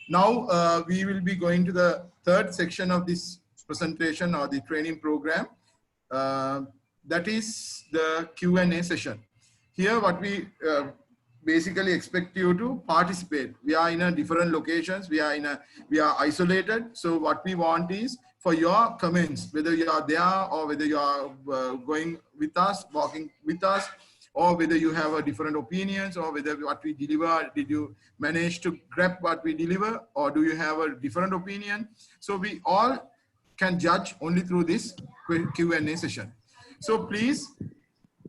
Now we will be going to the third section of this presentation or the training program. That is the Q&A session. Here, what we basically expect you to participate. We are in a different locations. We are isolated. So what we want is for your comments, whether you are there or whether you are going with us, walking with us, or whether you have a different opinions, or whether what we deliver, did you manage to grab what we deliver, or do you have a different opinion? So we all can judge only through this Q&A session. So please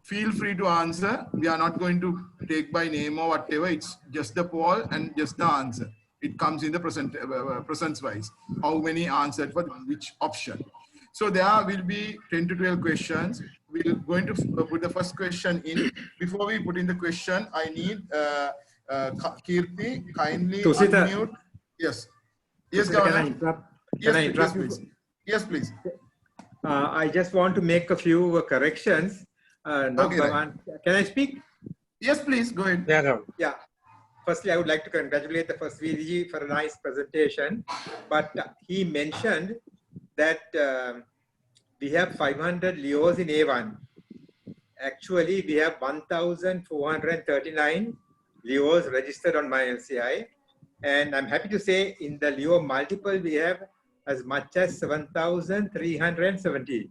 feel free to answer. We are not going to take by name or whatever. It's just the poll and just the answer. It comes in the presence wise. How many answered for which option? So there will be 10 to 12 questions. We're going to put the first question in. Before we put in the question, I need Kirti kindly unmute. Yes. Yes, Governor. Can I interrupt? Can I interrupt, please? Yes, please. I just want to make a few corrections. Okay, right. Can I speak? Yes, please go ahead. Yeah, Governor. Yeah. Firstly, I would like to congratulate the first VDG for a nice presentation. But he mentioned that we have 500 Leos in A1. Actually, we have 1,439 Leos registered on my LCI. And I'm happy to say in the Leo multiple, we have as much as 7,370.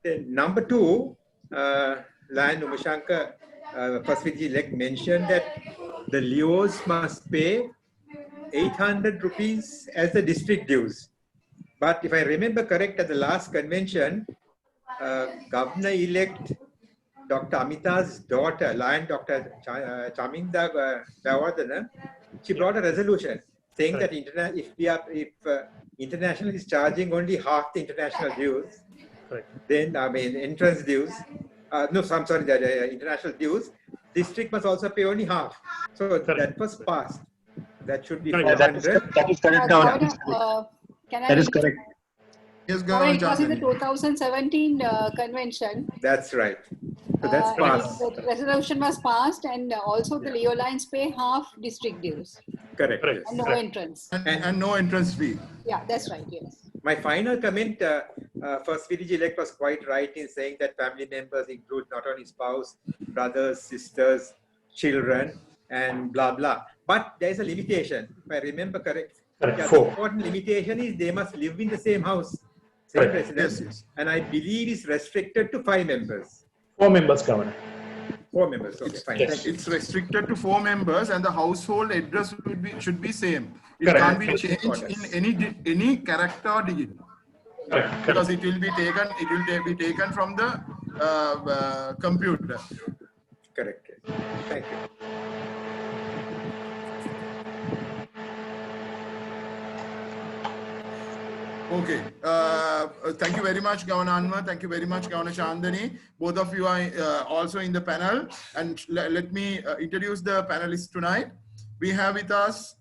Then number two, Lion Umashankar, first VDG mentioned that the Leos must pay 800 rupees as the district dues. But if I remember correct, at the last convention, Governor-elect Dr. Amita's daughter, Lion Dr. Chaminda Bhavardhana, she brought a resolution saying that if international is charging only half the international dues, then entrance dues. No, I'm sorry, the international dues. District must also pay only half. So that was passed. That should be 400. That is correct, Governor. That is correct. Yes, Governor, Governor it was in the Chandani. 2017 convention. That's right. So that's passed. The resolution was passed, and also the Leo Lines pay half district dues Correct. and no entrance. And no entrance fee. Yeah, that's right. Yes. My final comment, first VDG elect was quite right in saying that family members include not only spouse, brothers, sisters, children, and blah, blah. But there is a limitation. If I remember correct, the important limitation is they must live in the same house, same residence. Yes. And I believe it's restricted to 5 members. 4 members, Governor. 4 members, okay, fine. Yes. It's restricted to 4 members, and the household address should be same. It Correct. can't be changed in any character or digit. Correct. Because it will be taken. It will be taken from the computer. Correct. Thank you. Okay. Thank you very much, Governor Anwar. Thank you very much, Governor Chandani. Both of you are also in the panel. And let me introduce the panelists tonight. We have with us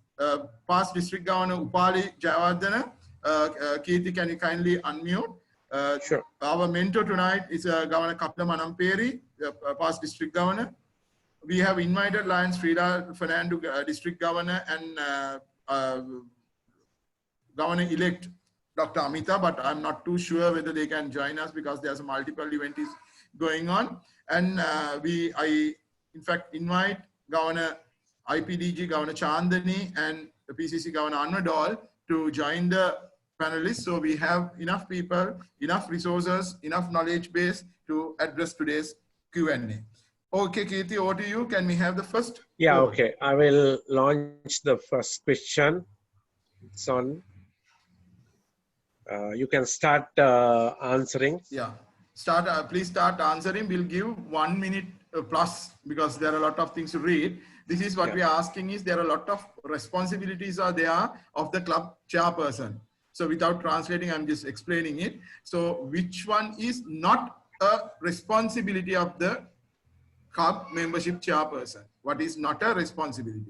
past District Governor Upali Jayawardena. Kirti, can you kindly unmute? Sure. Our mentor tonight is Governor Kapila Manamperi, past District Governor. We have invited Lion Srila Fernando, District Governor, and Governor-elect Dr. Amita, but I'm not too sure whether they can join us because there's a multiple event is going on. And I in fact invite Governor IPDG, Governor Chandani, and the PCC Governor Anwar Dol to join the panelists. So we have enough people, enough resources, enough knowledge base to address today's Q&A. Okay, Kirti, over to you. Can we have the first? Yeah, okay. I will launch the first question. It's on. You can start answering. Yeah, please start answering. We'll give 1 minute plus because there are a lot of things to read. This is what we are asking is there are a lot of responsibilities are there of the club chairperson. So without translating, I'm just explaining it. So which one is not a responsibility of the club membership chairperson? What is not a responsibility?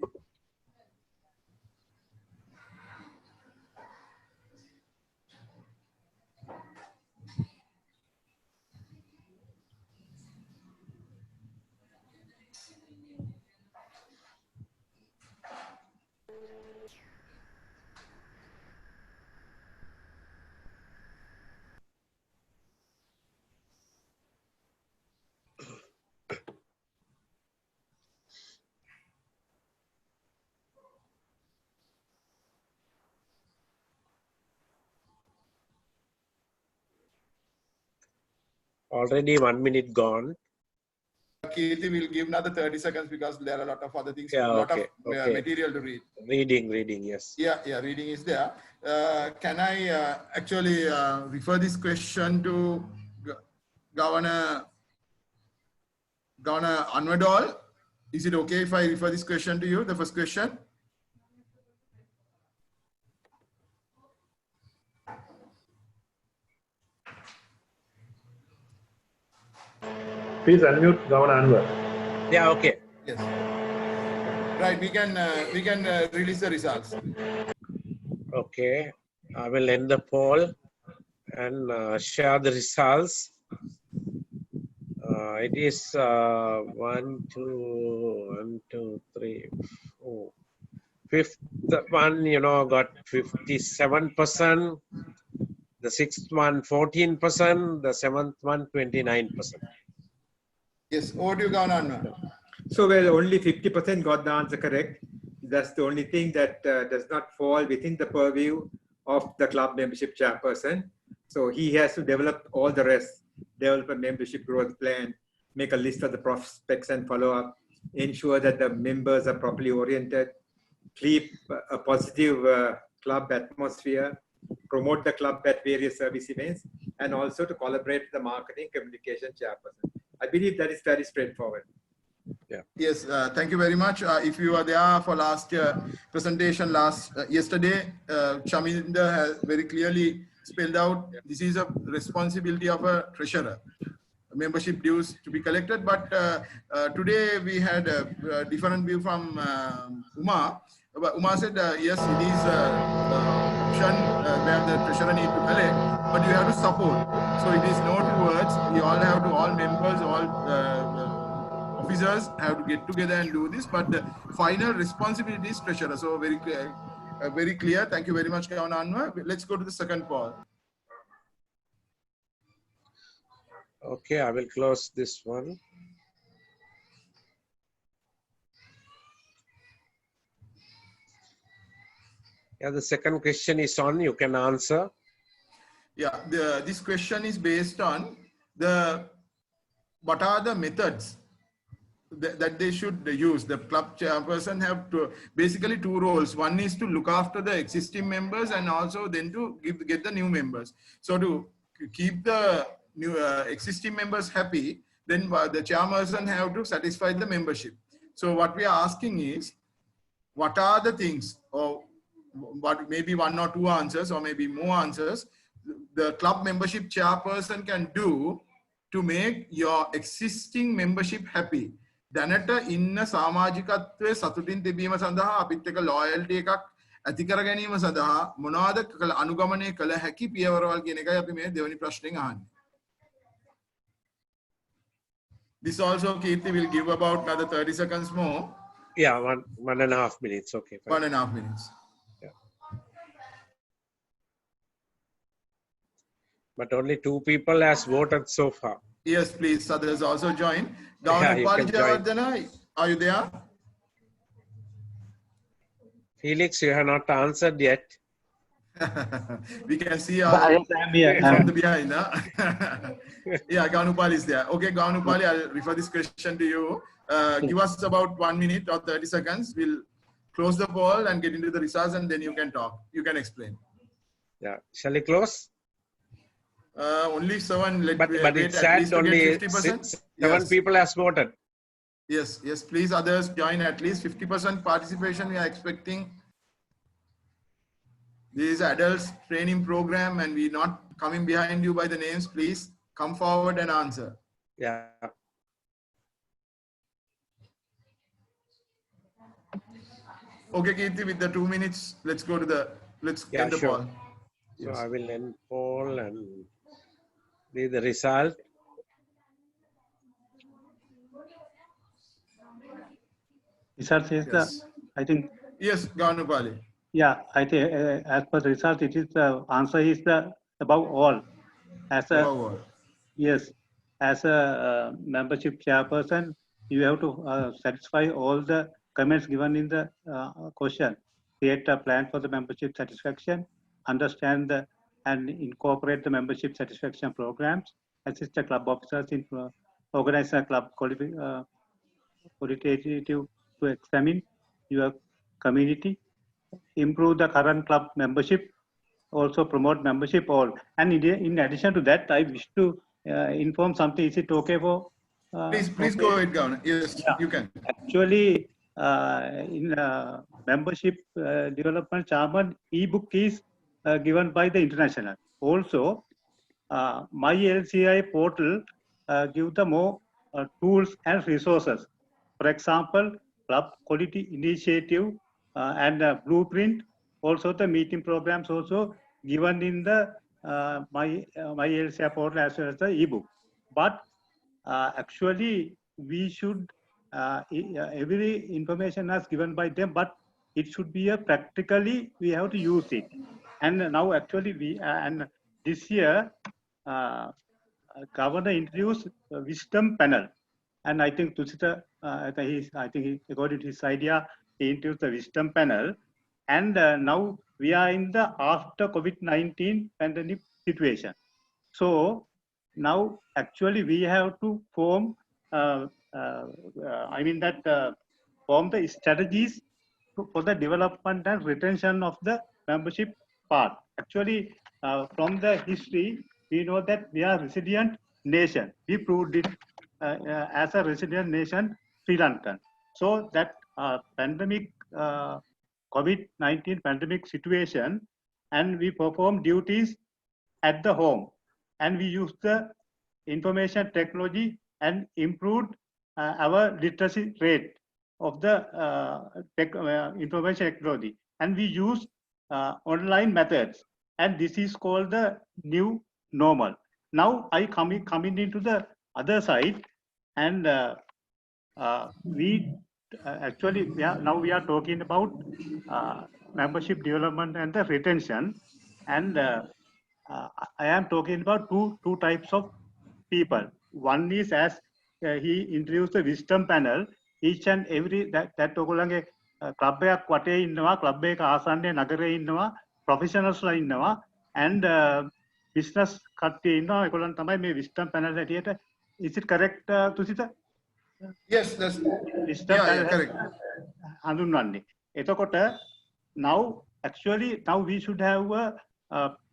Already 1 minute gone. Kirti will give another 30 seconds because there are a lot of other things, Yeah, a lot okay, of okay. material to read. Reading, yes. Yeah, reading is there. Can I actually refer this question to Governor Anwar Dol? Is it okay if I refer this question to you, the first question? Please unmute Governor Anwar. Yeah, okay. Yes. Right, we can release the results. Okay. I will end the poll and share the results. It is 1, 2, 3, 4. Fifth one, got 57%. The sixth one, 14%. The seventh one, 29%. Yes, over to you, Governor Anwar. So, well, only 50% got the answer correct. That's the only thing that does not fall within the purview of the club membership chairperson. So he has to develop all the rest, develop a membership growth plan, make a list of the prospects and follow up, ensure that the members are properly oriented, keep a positive club atmosphere, promote the club at various service events, and also to collaborate with the marketing communication chairperson. I believe that is very straightforward. Yeah. Yes, thank you very much. If you were there for last presentation yesterday, Chaminda has very clearly spelled out this is a responsibility of a treasurer, membership dues to be collected. But today we had a different view from Uma. But Uma said, yes, it is option where the treasurer need to collect, but you have to support. So it is no two words. We all have to, all members, all officers have to get together and do this, but the final responsibility is treasurer. So very clear, very clear. Thank you very much, Governor Anwar. Let's go to the second poll. Okay, I will close this one. Yeah, the second question is on. You can answer. Yeah, this question is based on what are the methods that they should use. The club chairperson have basically two roles. One is to look after the existing members and also then to get the new members. So to keep the new existing members happy, then the chairperson have to satisfy the membership. So what we are asking is, what are the things, or what maybe one or two answers or maybe more answers the club membership chairperson can do to make your existing membership happy. දැනට ඉන්න සමාජිකත්වයේ සතුටින් තිබීම සඳහා අපිත් එක්ක loyalty එකක් ඇති කර ගැනීම සඳහා මොනවාද අනුගමනය කළ හැකි පියවරවල් කියන එකයි අපි මේ දෙවෙනි ප්‍රශ්නෙන් අහන්නේ. This also Kirti will give about another 30 seconds more. Yeah, 1.5 minutes. Okay. Fine. 1.5 minutes. Yeah. But only 2 people has voted so far. Yes, please. Others also join. Governor Pali, are you there? Felix, you have not answered yet. We can see I'm here. from the behind. Yeah, Ganupal is there. Okay, Ganupal, I'll refer this question to you. Give us about 1 minute or 30 seconds. We'll close the poll and get into the results, and then you can talk. You can explain. Yeah. Shall we close? Only 7. But it's sad only 7 people has voted. Yes, yes. Please, others join. At least 50% participation we are expecting. This is adults training program, and we're not coming behind you by the names. Please come forward and answer. Yeah. Okay, Kirti, with the 2 minutes, let's go to the, get the sure. poll. So Yes. I will end poll and read the result. Result is Yes. I think, Yes, Ganupali. yeah, I think as per the result, it is the answer is the above all. As a, yes, as a membership chairperson, you have to satisfy all the comments given in the question. Create a plan for the membership satisfaction, understand the and incorporate the membership satisfaction programs, assist the club officers in organizing a club qualitative to examine your community, improve the current club membership, also promote membership all. And in addition to that, I wish to inform something. Is it okay for? Please okay? go ahead, Governor. Yes, Yeah. you can. Actually, in membership development chairman, ebook is given by the international. Also, my LCI portal give the more tools and resources. For example, club quality initiative and blueprint. Also, the meeting programs also given in the my LCI portal as well as the ebook. But actually we should, every information is given by them, but it should be a practically, we have to use it. And now actually we, and this year, Governor introduced a wisdom panel. And I think Tusita, I think he, according to his idea, he introduced the wisdom panel. And now we are in the after COVID-19 pandemic situation. So now actually we have to form, form the strategies for the development and retention of the membership part. Actually, from the history, we know that we are a resilient nation. We proved it as a resilient nation, Sri Lankan. So that pandemic, COVID-19 pandemic situation, and we perform duties at the home, and we use the information technology and improved our literacy rate of the information technology, and we use online methods, and this is called the new normal. Now I coming into the other side, and we actually now we are talking about membership development and the retention, and I am talking about two types of people. One is, as he introduced the wisdom panel, each and every that ඔගොල්ලන්ගේ club එකක් වටේ ඉන්නවා, club එක ආසන්නයේ නගරේ ඉන්නවා, professionals ලා ඉන්නවා, and business කට්ටිය ඉන්නවා. ඒගොල්ලන් තමයි මේ wisdom panel හැටියට. Is it correct, Tusita? Yes, that's correct. හඳුන්වන්නේ. එතකොට now actually now we should have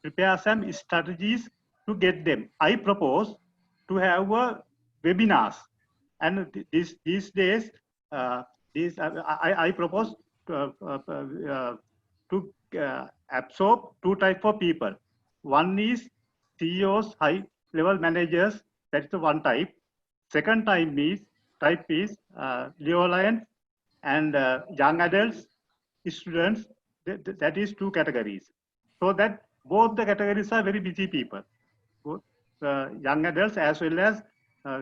prepare some strategies to get them. I propose to have webinars, and these days, I propose to absorb two types of people. One is CEOs, high-level managers. That's the one type. Second type is Leo Alliance and young adults, students. That is two categories. So that both the categories are very busy people. Both young adults as well as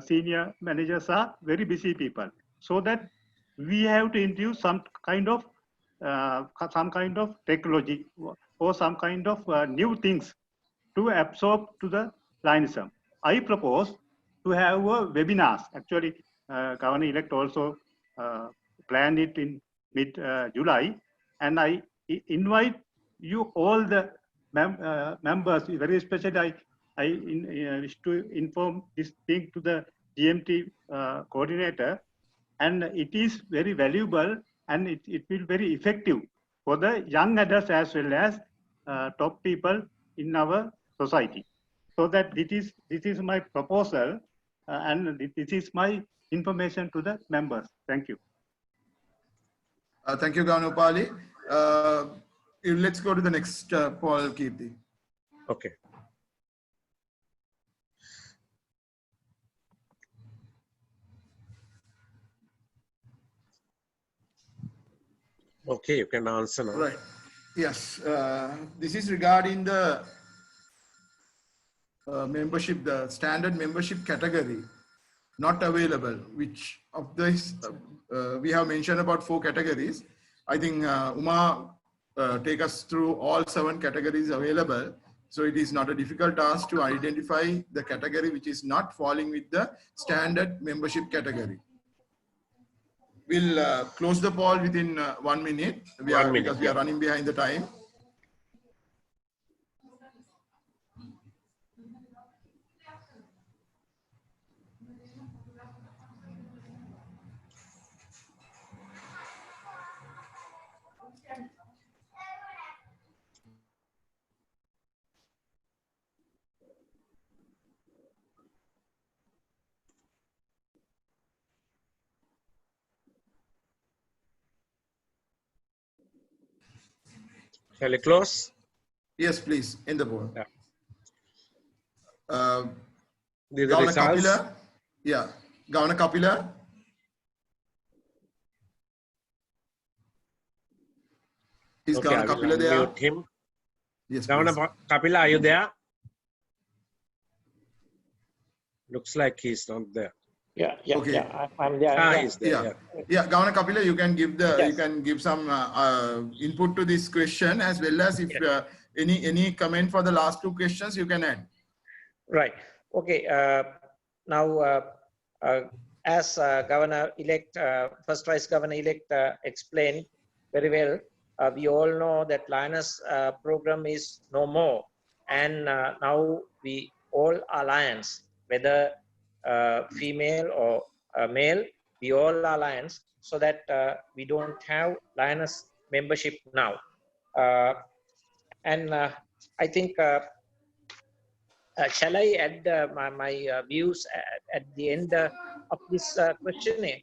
senior managers are very busy people. So that we have to introduce some kind of technology or some kind of new things to absorb to the Lionism. I propose to have webinars. Actually, Governor-elect also planned it in mid-July, and I invite you all the members, very especially I wish to inform this thing to the GMT coordinator, and it is very valuable, and it will be very effective for the young adults as well as top people in our society. So that this is my proposal, and this is my information to the members. Thank you. Thank you, Governor Pali. Let's go to the next Paul Kirti. Okay. Okay, you can answer now. Right. Yes. This is regarding the membership, the standard membership category not available, which of this we have mentioned about 4 categories. I think Uma take us through all 7 categories available. So it is not a difficult task to identify the category which is not falling with the standard membership category. We'll close the poll within 1 minute. Because we are running behind the time. Shall I close? Yes, please. In the board. Yeah. Governor Kapila. Yeah. Governor Kapila. Is Okay, Governor Kapila there? Mute him. Yes, Governor please. Kapila, are you there? Looks like he's not there. Yeah, Okay. I'm there. Ah, Yeah. he's there. Yeah, yeah. Governor Kapila, you can give the Yes. you can give some input to this question, as well as if any comment for the last two questions you can add. Right. Okay. Now, as Governor-elect, First Vice Governor-elect explained very well, we all know that Lioness program is no more, and now we all are Lions, whether female or male, we all are Lions, so that we don't have Lioness membership now. And I think, shall I add my views at the end of this questionnaire?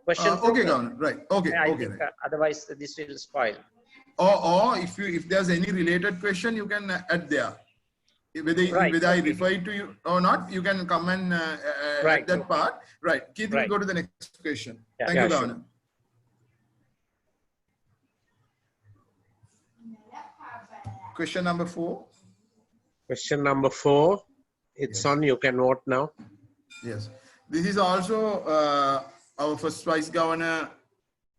Question Okay, program? Governor. Right. Okay. I Okay. think Right. otherwise this will spoil. Or if there's any related question, you can add there. Whether Right, I okay. refer to you or not, you can come and Right, add that okay. part. Right. Keith will Right. go to the next question. Yeah. Thank Yeah, you, sure. Governor. Question number 4. Question number 4. It's Yes. on. You can vote now. Yes. This is also our first Vice Governor.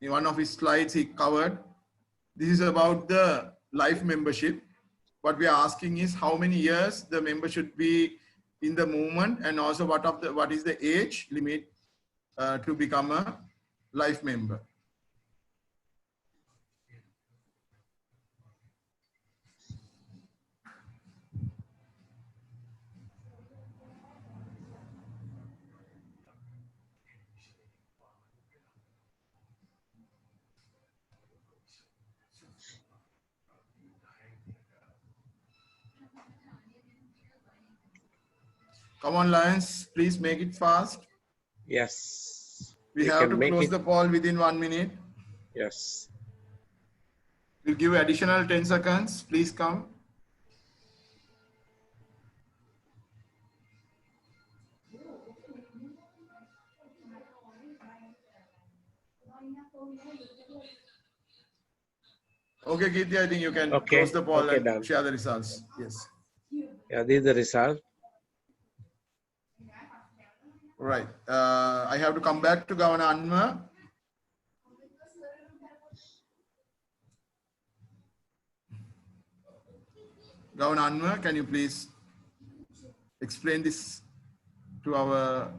In one of his slides, he covered. This is about the life membership. What we are asking is how many years the member should be in the movement, and also what is the age limit to become a life member. Come on, Lions, please make it fast. Yes. We You have can to make close it. the poll within 1 minute. Yes. We'll give additional 10 seconds. Please come. Okay, Kirti, I think you can Okay, close the poll okay, and done. share the results. Yes. Yeah, this is the result. Right. I have to come back to Governor Anwar. Governor Anwar, can you please explain this to our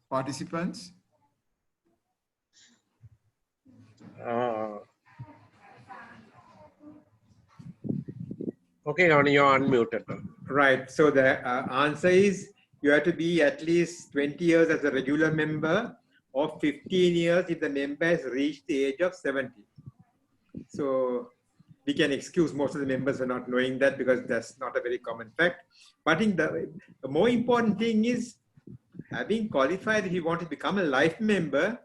participants? Okay, Governor, you're unmuted now. Right. So the answer is you have to be at least 20 years as a regular member, or 15 years if the member has reached the age of 70. So we can excuse most of the members for not knowing that, because that's not a very common fact. But I think the more important thing is having qualified. If you want to become a life member,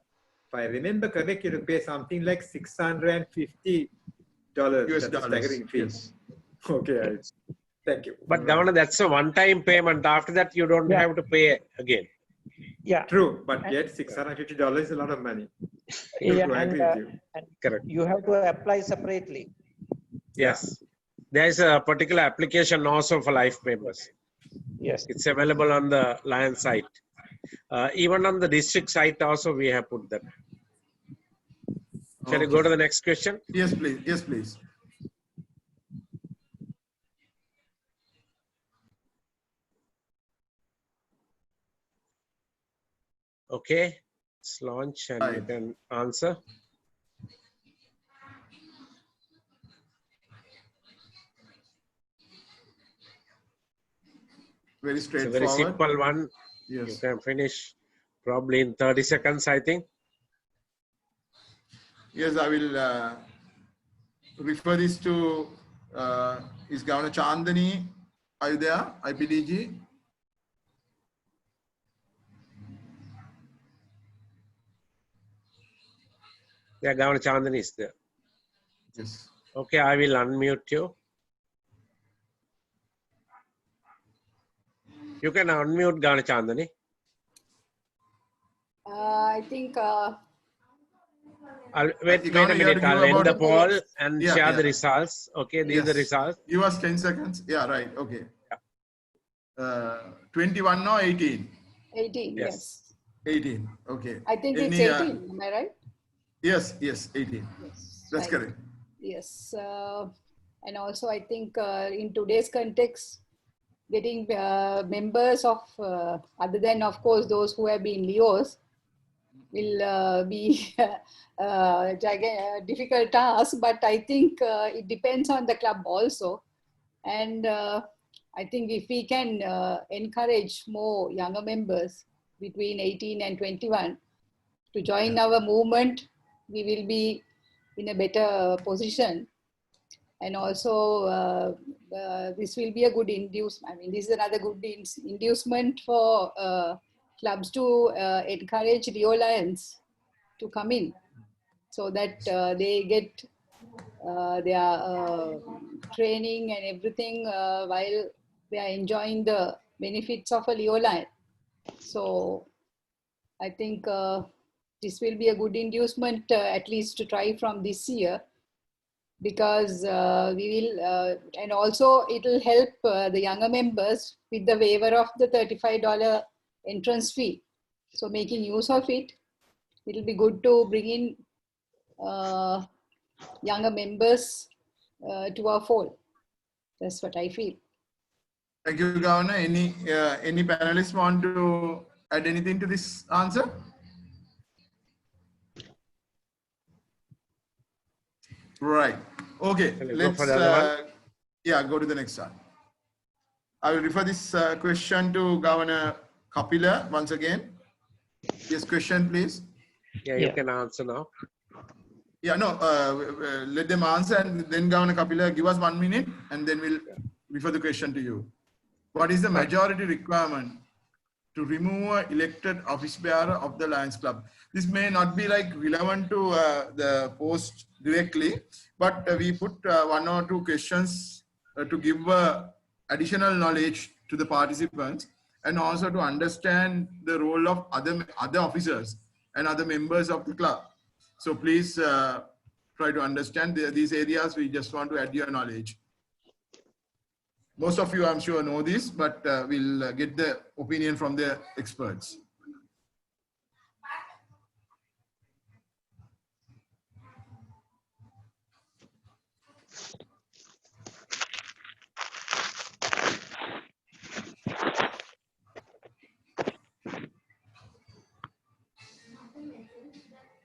if I remember correctly, you have to pay something like $650. US That's a dollars. staggering fee. Yes. Okay. Thank you. But Governor, that's a one-time payment. After that, you don't Yeah. have to pay again. Yeah. True, but yet $650 is a lot of money. Yeah, I and, agree with you. and Correct. you have to apply separately. Yes. There is a particular application also for life members. Yes. It's available on the Lion site. Even on the district site also, we have put that. Shall we go to the next question? Yes, please. Yes, please. Okay. Let's launch and you Right. can answer. Very It's a very straightforward. simple one. You Yes. can finish probably in 30 seconds, I think. Yes, I will refer this to is Governor Chandani. Are you there? IPDG. Yeah, Governor Chandani is there. Yes. Okay, I will unmute you. You can unmute Governor Chandani. I think I'll wait a Governor, you have minute. to I'll give end the about- poll and Yeah, share yeah. the results. Okay, these are the Yes. results. Give us 10 seconds. Yeah, right. Okay. 21 or 18? 18, Yes. yes. 18, okay. I think it's Any, 18, am I right? Yes, 18. Yes, That's right. correct. Yes. And also I think in today's context, getting members of, other than of course those who have been Leos, will be a difficult task, but I think it depends on the club also. And I think if we can encourage more younger members between 18 and 21 to join our movement, we will be in a better position. And also this will be a good inducement. I mean, this is another good inducement for clubs to encourage Leo Lions to come in, so that they get their training and everything while they are enjoying the benefits of a Leo Lion. So I think this will be a good inducement, at least to try from this year, because we will, and also it will help the younger members with the waiver of the $35 entrance fee. So making use of it, it will be good to bring in younger members to our fold. That's what I feel. Thank you, Governor. Any panelists want to add anything to this answer? Right. Okay. Let's go to the next one. I will refer this question to Governor Kapila once again. Yes, question, please. Yeah, you can answer now. Yeah, no, let them answer, and then Governor Kapila, give us 1 minute, and then we'll refer the question to you. What is the majority requirement to remove an elected office bearer of the Lions Club? This may not be like relevant to the post directly, but we put 1 or 2 questions to give additional knowledge to the participants, and also to understand the role of other officers and other members of the club. So please try to understand these areas. We just want to add your knowledge. Most of you, I'm sure, know this, but we'll get the opinion from the experts.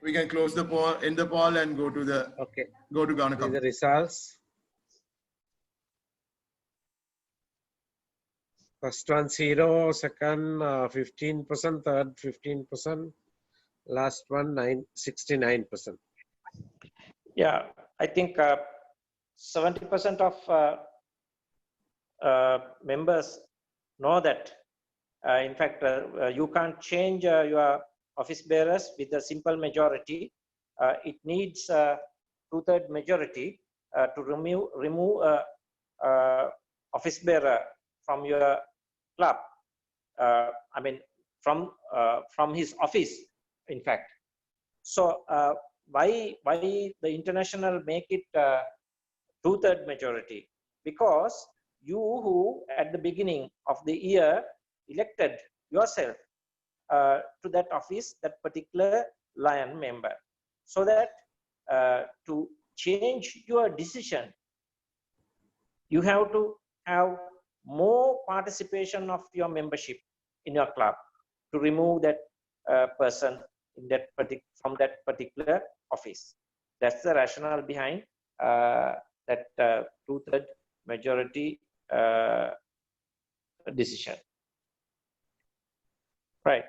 We can close the poll, end the poll, and go to the Governor Kapila. The results. First one 0, second 15%, third 15%, last one 69%. Yeah, I think 70% of members know that. In fact, you can't change your office bearers with a simple majority. It needs 2/3 majority to remove office bearer from your club. I mean, from his office, in fact. So why the international make it 2/3 majority? Because you who at the beginning of the year elected yourself to that office, that particular Lion member, so that to change your decision, you have to have more participation of your membership in your club to remove that person in that from that particular office. That's the rationale behind that 2/3 majority decision. Right.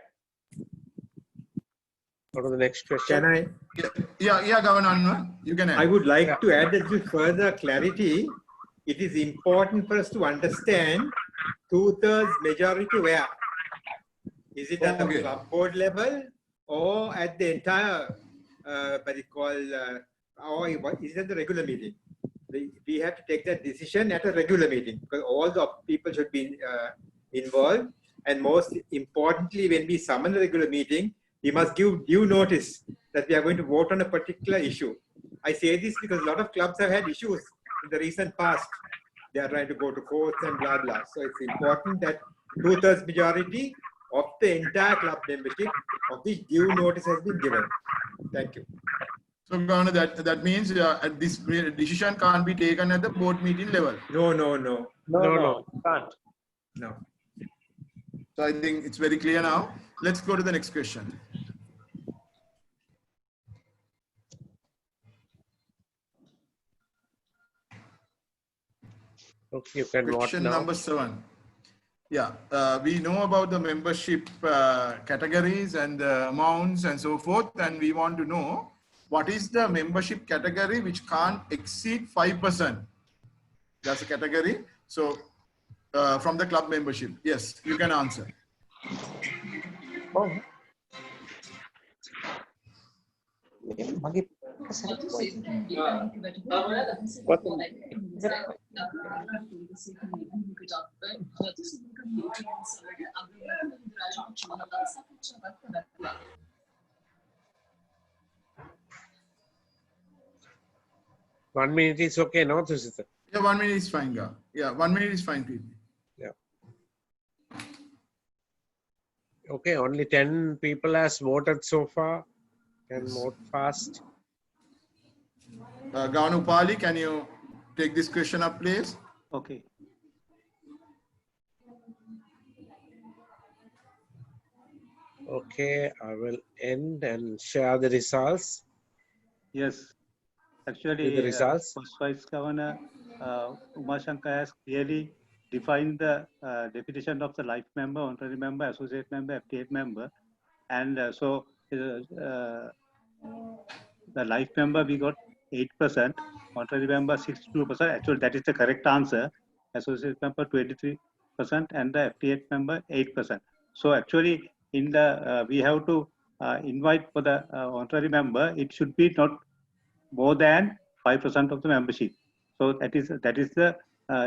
Go to the next question. Can I? Yeah, Governor, you can add. I would like to add a little further clarity. It is important for us to understand 2/3 majority where. Is it at the club board level or at the entire, what you call, or is it at the regular meeting? We have to take that decision at a regular meeting because all the people should be involved. And most importantly, when we summon a regular meeting, we must give due notice that we are going to vote on a particular issue. I say this because a lot of clubs have had issues in the recent past they are trying to go to courts and blah blah. So it's important that 2/3 majority of the entire club membership of which due notice has been given. Thank you. So Governor, that means this decision can't be taken at the board meeting level. No. Can't. No. So I think it's very clear now. Let's go to the next question. Okay, you can vote Question now. number 7. Yeah, we know about the membership categories and the amounts and so forth, and we want to know what is the membership category which can't exceed 5%. That's a category. So from the club membership, yes, you can answer. One minute is okay, no, Tusita? Yeah, 1 minute is fine, Ga. Yeah, 1 minute is fine, people. Yeah. Okay, only 10 people has voted so far. Can vote fast. Governor Upali, can you take this question up, please? Okay. Okay, I will end and share the results. Yes. Actually, With the results. First Vice Governor Umashankar has clearly defined the definition of the life member, honorary member, associate member, FT8 member. And the life member, we got 8%, honorary member 62%. Actually, that is the correct answer. Associate member 23%, and the FT8 member 8%. So actually, in the we have to invite for the honorary member, it should be not more than 5% of the membership. So that is the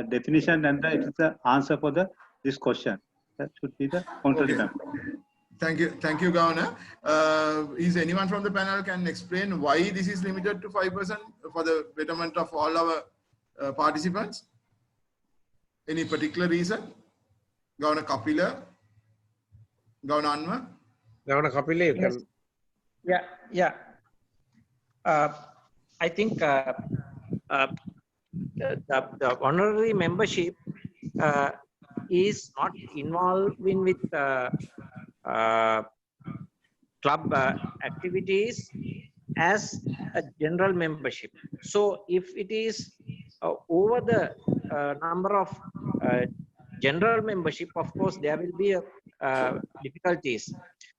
definition, and it is the answer for this question. That should be the honorary member. Thank you, Governor. Is anyone from the panel can explain why this is limited to 5% for the betterment of all our participants? Any particular reason? Governor Kapila, Governor Anwar? Governor Kapila, you can. Yeah. I think the honorary membership is not involving with club activities as a general membership. So if it is over the number of general membership, of course there will be difficulties.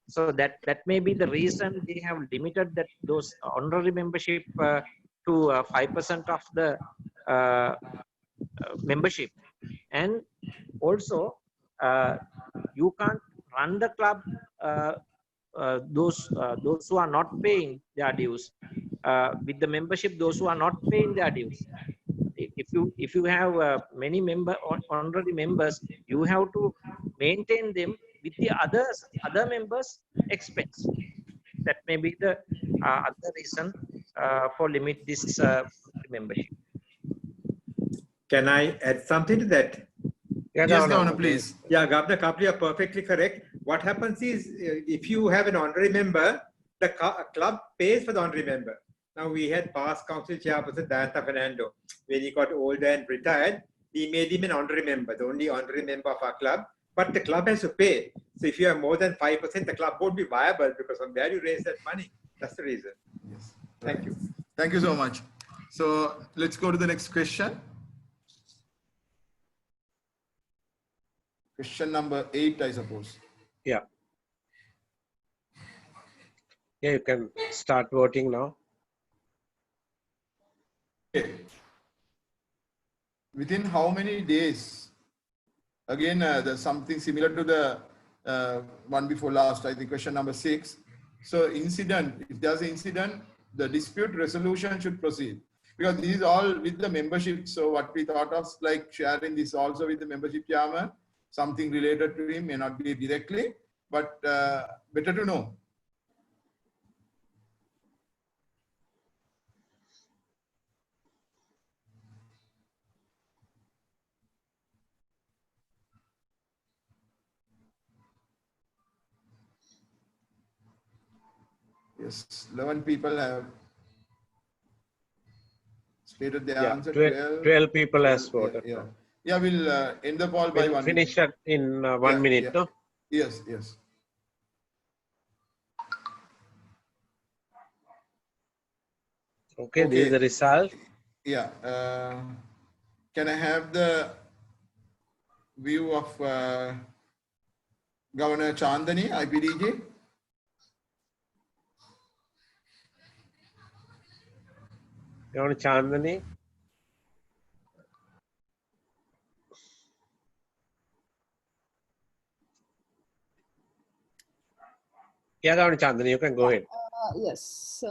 So that may be the reason they have limited those honorary membership to 5% of the membership. And also you can't run the club those who are not paying their dues with the membership, those who are not paying their dues. If you have many honorary members, you have to maintain them with the other members' expense. That may be the other reason for limit this membership. Can I add something to that? Yeah, yes, Governor, please. Yeah, Governor Kapil, you are perfectly correct. What happens is, if you have an honorary member, the club pays for the honorary member. Now, we had past council chairperson Dayanta Fernando. When he got older and retired, we made him an honorary member, the only honorary member of our club. But the club has to pay. So if you have more than 5%, the club won't be viable because from where you raise that money. That's the reason. Yes. Thank you. Thank you so much. So let's go to the next question. Question number 8, I suppose. Yeah. Yeah, you can start voting now. Okay. Within how many days? Again, there's something similar to the one before last, I think question number 6. So incident, if there's an incident, the dispute resolution should proceed. Because this is all with the membership. So what we thought of like sharing this also with the membership chairman, something related to him, may not be directly, but better to know. Yes, 11 people have stated the answer. 12 people has voted. Yeah, we'll end the poll by We'll 1 finish minute. it in 1 minute, no? Yes, yes. Okay, this is the result. Yeah. Can I have the view of Governor Chandani, IPDG? Governor Chandani. Yeah, Governor Chandani, you can go ahead. Yes.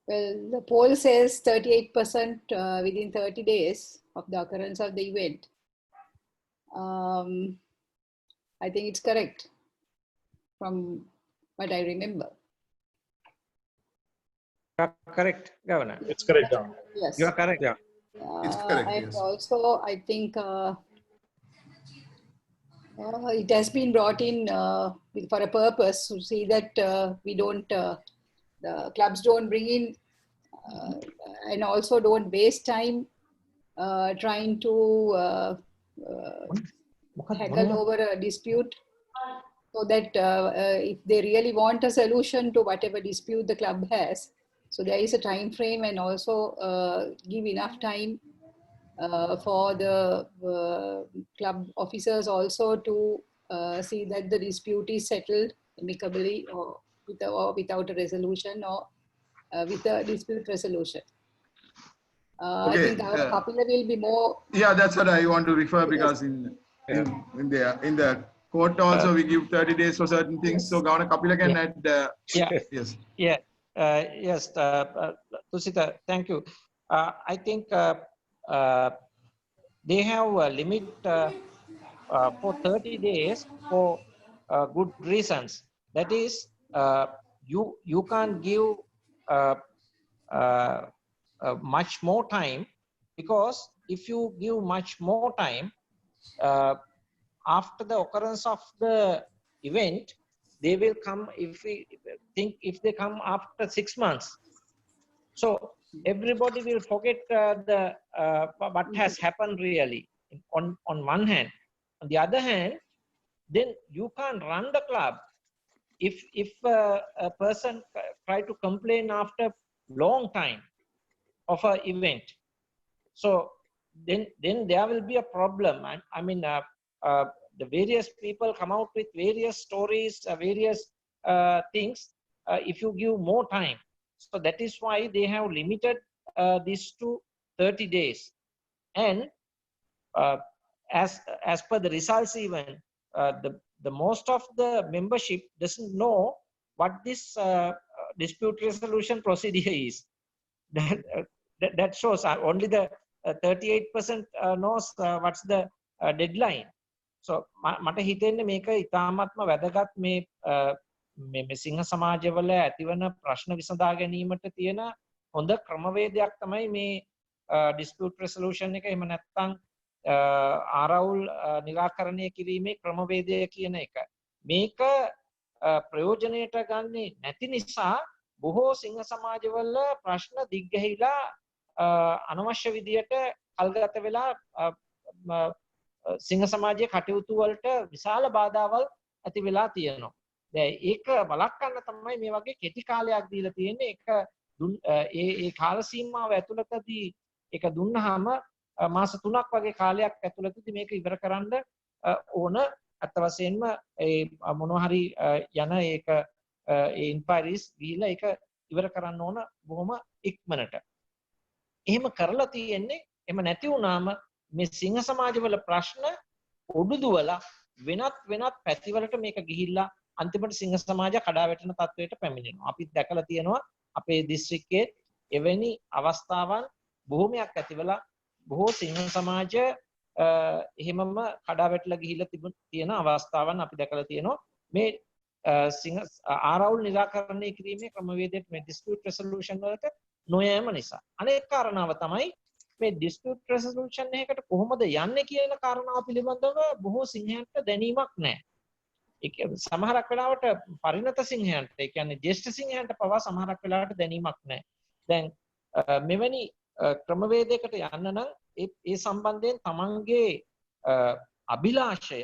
Well, the poll says 38% within 30 days of the occurrence of the event. I think it's correct from what I remember. Correct, Governor. It's correct, Governor. Yes. You are correct. Yeah. It's correct, And yes. also, I think it has been brought in for a purpose to see that we don't, the clubs don't bring in and also don't waste time trying to haggle over a dispute, so that if they really want a solution to whatever dispute the club has, so there is a time frame, and also give enough time for the club officers also to see that the dispute is settled amicably or without a resolution, or with a dispute resolution. I think Kapila will be more. Yeah, that's what I want to refer, because in the court also we give 30 days for certain things. So Governor Kapila can add. Yes. Yeah. Yes. Tusita, thank you. I think they have a limit for 30 days for good reasons. That is, you can't give much more time, because if you give much more time after the occurrence of the event, they will come, if they come after 6 months, so everybody will forget what has happened really on one hand. On the other hand, then you can't run the club if a person try to complain after long time of an event. So then there will be a problem. I mean, the various people come out with various stories, various things, if you give more time. So that is why they have limited this to 30 days. And as per the results even, the most of the membership doesn't know what this dispute resolution procedure is. That shows only the 38% knows what's the deadline. So මට හිතෙන්නේ මේක ඉතාමත්ම වැදගත් මේ සිංහ සමාජවල ඇතිවන ප්‍රශ්න විසඳා ගැනීමට තියෙන හොඳ ක්‍රමවේදයක් තමයි මේ dispute resolution එක. එහෙම නැත්නම් ආරවුල් නිරාකරණය කිරීමේ ක්‍රමවේදය කියන එක. මේක ප්‍රයෝජනයට ගන්නේ නැති නිසා බොහෝ සිංහ සමාජවල ප්‍රශ්න දිග්ගැහිලා අනවශ්‍ය විදියට කල්ගත වෙලා සිංහ සමාජයේ කටයුතු වලට විශාල බාධාවල් ඇති වෙලා තියෙනවා. දැන් ඒක බලක්වන්න තමයි මේ වගේ කෙටි කාලයක් දීලා තියෙන්නේ. ඒ කාල සීමාව ඇතුළතදී ඒක දුන්නාම මාස 3ක් වගේ කාලයක් ඇතුළතදී මේක ඉවර කරන්න ඕන. අත් වශයෙන්ම ඒ මොනවා හරි යන ඒක ඉන්ක්වයරිස් ගිහිල්ලා ඒක ඉවර කරන්න ඕන බොහොම ඉක්මනට. එහෙම කරලා තියෙන්නේ. එහෙම නැති වුණාම මේ සිංහ සමාජවල ප්‍රශ්න ඔඩුදුවලා වෙනත් පැතිවලට මේක ගිහිල්ලා අන්තිමට සිංහ සමාජය කඩා වැටෙන තත්වයට පැමිණෙනවා. අපි දැකලා තියෙනවා අපේ දිස්ත්‍රික්කයේ එවැනි අවස්ථාවන් බොහෝමයක් ඇතිවලා බොහෝ සිංහ සමාජ එහෙමම කඩා වැටලා ගිහිල්ලා තියෙන අවස්ථාවන් අපි දැකලා තියෙනවා. මේ සිංහ ආරවුල් නිරාකරණය කිරීමේ ක්‍රමවේදයට මේ dispute resolution වලට නොයෑම නිසා. අනෙක් කාරණාව තමයි මේ dispute resolution එකකට කොහොමද යන්නේ කියන කාරණාව පිළිබඳව බොහෝ සිංහයන්ට දැනීමක් නැහැ. සමහරක් වෙලාවට පරිණත සිංහයන්ට ඒ කියන්නේ ජ්‍යෙෂ්ඨ සිංහයන්ට පවා සමහරක් වෙලාවට දැනීමක් නැහැ. දැන් මෙවැනි ක්‍රමවේදයකට යන්න නම් ඒ සම්බන්ධයෙන් තමන්ගේ අභිලාෂය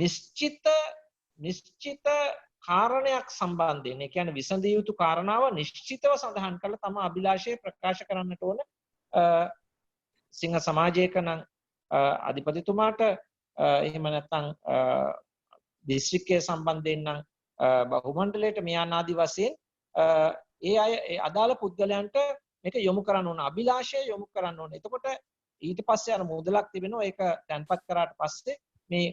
නිශ්චිත කාරණයක් සම්බන්ධයෙන් ඒ කියන්නේ විසඳිය යුතු කාරණාව නිශ්චිතව සඳහන් කරලා තම අභිලාෂය ප්‍රකාශ කරන්නට ඕන. සිංහ සමාජයක නම් අධිපතිතුමාට එහෙම නැත්නම් දිස්ත්‍රික්කයේ සම්බන්ධයෙන් නම් බහුමණ්ඩලයට මේ ආදී වශයෙන් ඒ අය අදාළ පුද්ගලයන්ට මේක යොමු කරන්න ඕන අභිලාෂය යොමු කරන්න ඕන. එතකොට ඊට පස්සේ අර මුදලක් තිබෙනවා ඒක තැන්පත් කරාට පස්සේ මේ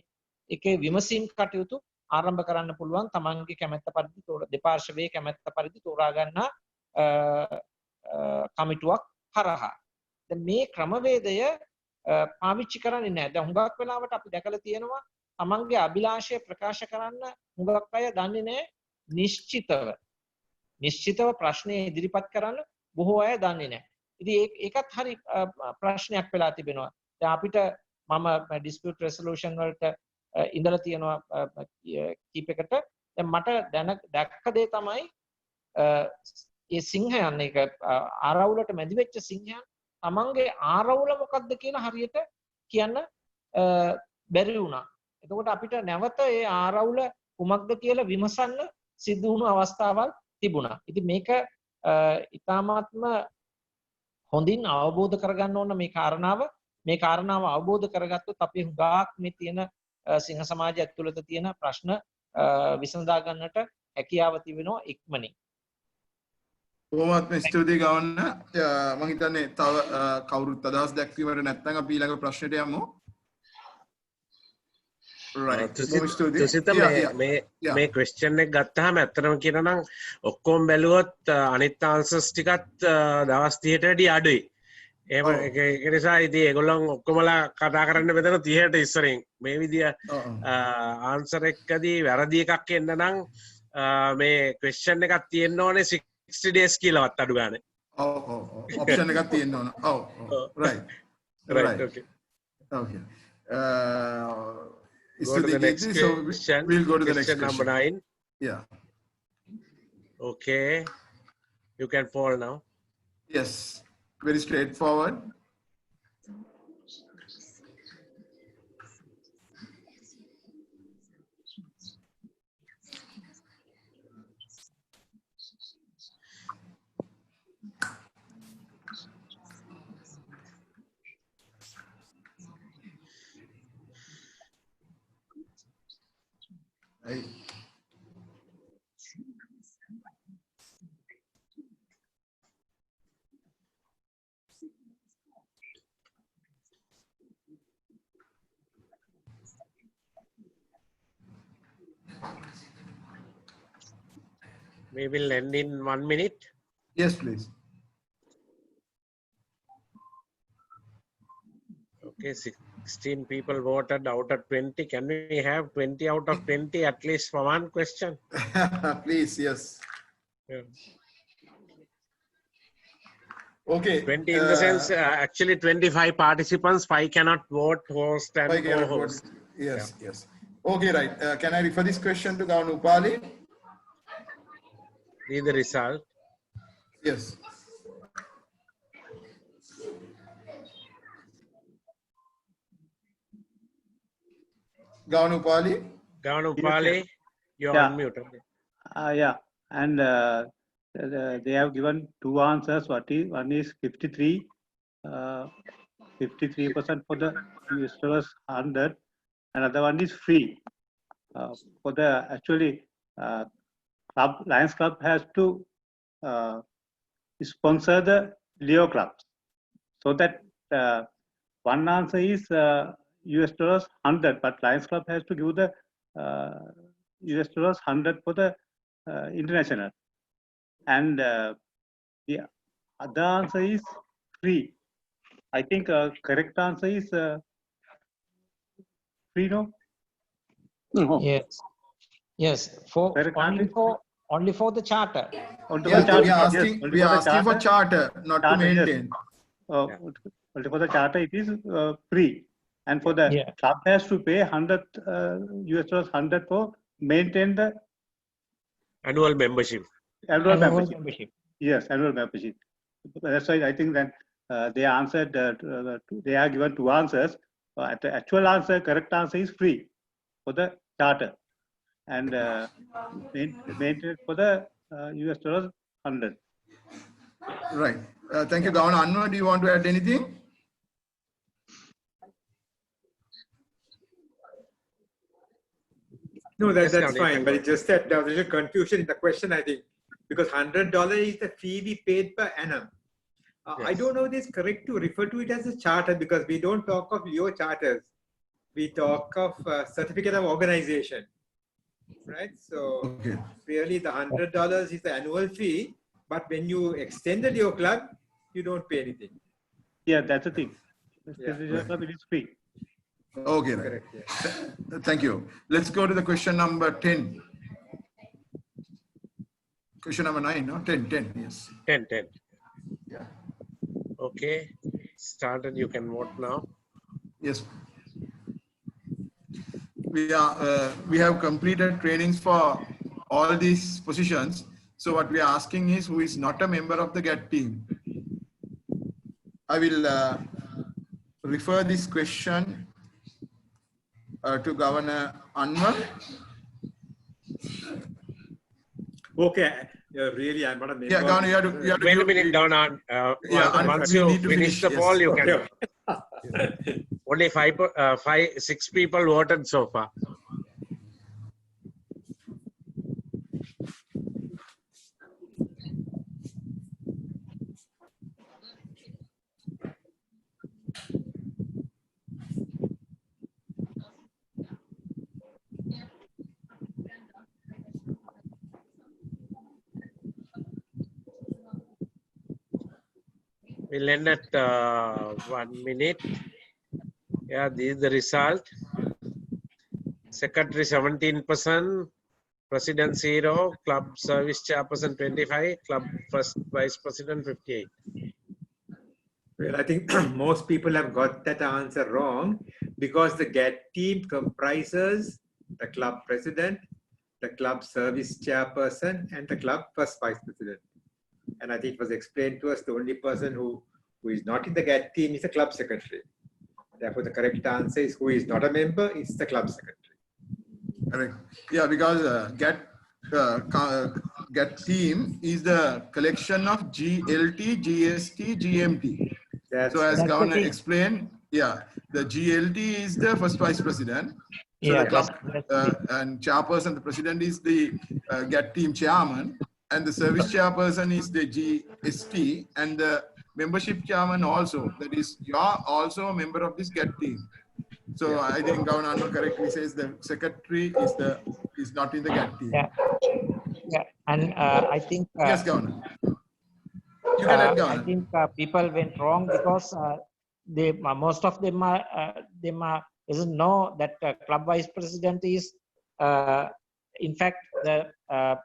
එකේ විමසීම් කටයුතු ආරම්භ කරන්න පුළුවන් තමන්ගේ කැමැත්ත පරිදි දෙපාර්ශවයේ කැමැත්ත පරිදි තෝරා ගන්න කමිටුවක් හරහා. දැන් මේ ක්‍රමවේදය පාවිච්චි කරන්නේ නැහැ. දැන් හුඟක් වෙලාවට අපි දැකලා තියෙනවා තමන්ගේ අභිලාෂය ප්‍රකාශ කරන්න හුඟක් අය දන්නේ නැහැ නිශ්චිතව ප්‍රශ්නේ ඉදිරිපත් කරන්න බොහෝ අය දන්නේ නැහැ. ඉතින් ඒකත් හරි ප්‍රශ්නයක් වෙලා තිබෙනවා. දැන් අපිට මම dispute resolution වලට ඉඳලා තියෙනවා කීපයකට. දැන් මට දැක්ක දේ තමයි ඒ සිංහයන් එක ආරවුලට මැදි වෙච්ච සිංහයන් තමන්ගේ ආරවුල මොකක්ද කියලා හරියට කියන්න බැරි වුණා. එතකොට අපිට නැවත ඒ ආරවුල කුමක්ද කියලා විමසන්න සිදු වුණු අවස්ථාවල් තිබුණා. ඉතින් මේක ඉතාමත්ම හොඳින් අවබෝධ කරගන්න ඕන මේ කාරණාව අවබෝධ කරගත්තොත් අපි හුඟක් මේ තියෙන සිංහ සමාජය ඇතුළත තියෙන ප්‍රශ්න විසඳා ගන්නට හැකියාව තිබෙනවා ඉක්මනින්. බොහොමත්ම ස්තුතියි ගවන්න. මම හිතන්නේ තව කවුරුත් අදහස් දැක්වීමට නැත්නම් අපි ඊළඟ ප්‍රශ්නෙට යමු. මේ ක්වෙස්චන් එක ගත්තාම ඇත්තටම කියනනම් ඔක්කොම බැලුවොත් අනිත් ආන්සර්ස් ටිකත් දවස් 30ට වැඩි අඩුයි. ඒක නිසා ඉතින් ඒගොල්ලන් ඔක්කොමලා කතා කරන්න මෙතන 30ට ඉස්සරින් මේ විදිය ආන්සර් එකකදී වැරදි එකක් එන්න නම් මේ ක්වෙස්චන් එකක් තියෙන්න ඕනේ 60 days කියලාවත් අඩු ගානේ. ඔප්ෂන් එකක් තියෙන්න ඕන. right okay so we'll go to the next number 9. Yeah. Okay. You can fall now. Yes. Very straightforward. Hey. We will end in 1 minute. Yes, please. Okay, 16 people voted out of 20. Can we have 20 out of 20 at least for one question? Please, yes. Yeah. Okay. 20 in the sense, actually 25 participants, 5 cannot vote, host and co-host. Yes, yes. Okay, right. Can I refer this question to Governor Upali? Read the result. Yes. Governor Upali? Governor Upali, you're unmuted. Yeah, and they have given two answers. One is 53% for the US $100. Another one is free. For the actually Lions Club has to sponsor the Leo clubs, so that one answer is US $100, but Lions Club has to give the US $100 for the international, and the other answer is free. I think correct answer is free. No. Yes. Only for the charter. We are asking for charter, not to maintain. Only for the charter, it is free. And for the Yeah. club has to pay $100 $100 for maintain the Annual membership. annual Annual membership. membership. Yes, annual membership. That's why I think that they answered. They are given two answers. The actual answer, correct answer is free for the charter, and maintenance for the $100. Right. Thank you, Governor Anwar. Do you want to add anything? No, Yes, that's Governor, you fine. can But go. it's just that there was a little confusion in the question, I think, because $100 is the fee we paid per annum. I Yes. don't know if it's correct to refer to it as a charter because we don't talk of Leo charters. We talk of certificate of organization, right? So Okay. really the $100 is the annual fee, but when you extend the Leo club, you don't pay anything. Yeah, that's the thing. Yeah. It is free. Okay, right. Correct. Yeah. Thank you. Let's go to the question number 10. Question number 9, no? 10, yes. 10, 10. Yeah. Okay. Started. You can vote now. Yes. We have completed trainings for all these positions. So what we are asking is who is not a member of the GATT team. I will refer this question to Governor Anwar. Okay. Really, I'm not a member. Yeah, Governor, you have to Wait a give- minute, Governor. Yeah, Once we you need to finish the yes. poll, you can. Okay. Only 6 people voted so far. We'll end at 1 minute. Yeah, this is the result. Secretary 17%, President 0, Club Service Chairperson 25, Club First Vice President 58. Well, I think most people have got that answer wrong because the GATT team comprises the club president, the club service chairperson, and the club first vice president. And I think it was explained to us the only person who is not in the GATT team is the club secretary. Therefore, the correct answer is who is not a member is the club secretary. Correct. Yeah, because GATT team is the collection of GLT, GST, GMT. So as Governor explained, yeah, the GLT is the first vice president. So Yeah, the club and chairperson, the president is the GATT team chairman, and the service chairperson is the GST, and the membership chairman also. That is, you are also a member of this GATT team. So I think Governor Anwar correctly says the secretary is not in the GATT team. Yeah, and I think Yes, Governor. You can add, Governor. I think people went wrong because they most of them doesn't know that club vice president is in fact the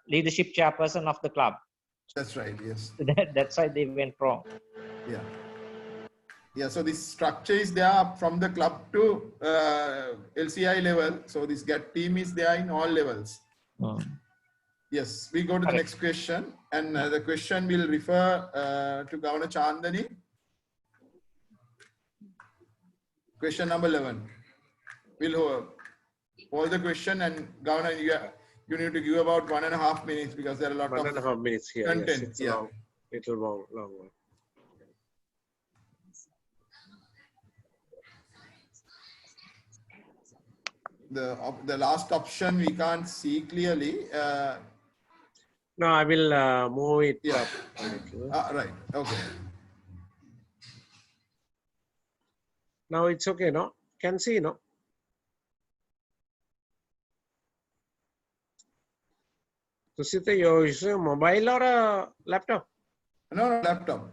leadership chairperson of the club. That's right. Yes. That's why they went wrong. Yeah. Yeah. So this structure is there from the club to LCI level. So this GATT team is there in all levels. Yes, we go to the next question, and the question will refer to Governor Chandani. Question number 11. We'll hold the question, and Governor, you need to give about 1.5 minutes because there are a lot of 1.5 minutes here. content. Yes, it's Yeah. long, little long one. The last option we can't see clearly. No, I will move it Yeah. up a little. Right. Okay. Now it's okay, no? Can see, no? Tusita, you're using a mobile or a laptop? No, laptop.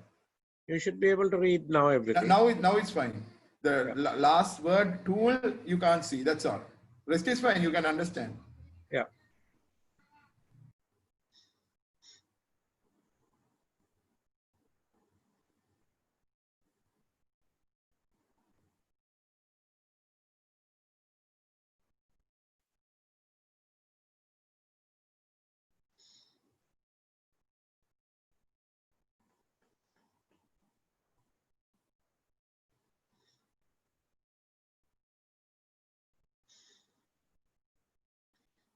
You should be able to read now everything. Now it's fine. The last word tool you can't see. That's all. Rest is fine. You can understand. Yeah.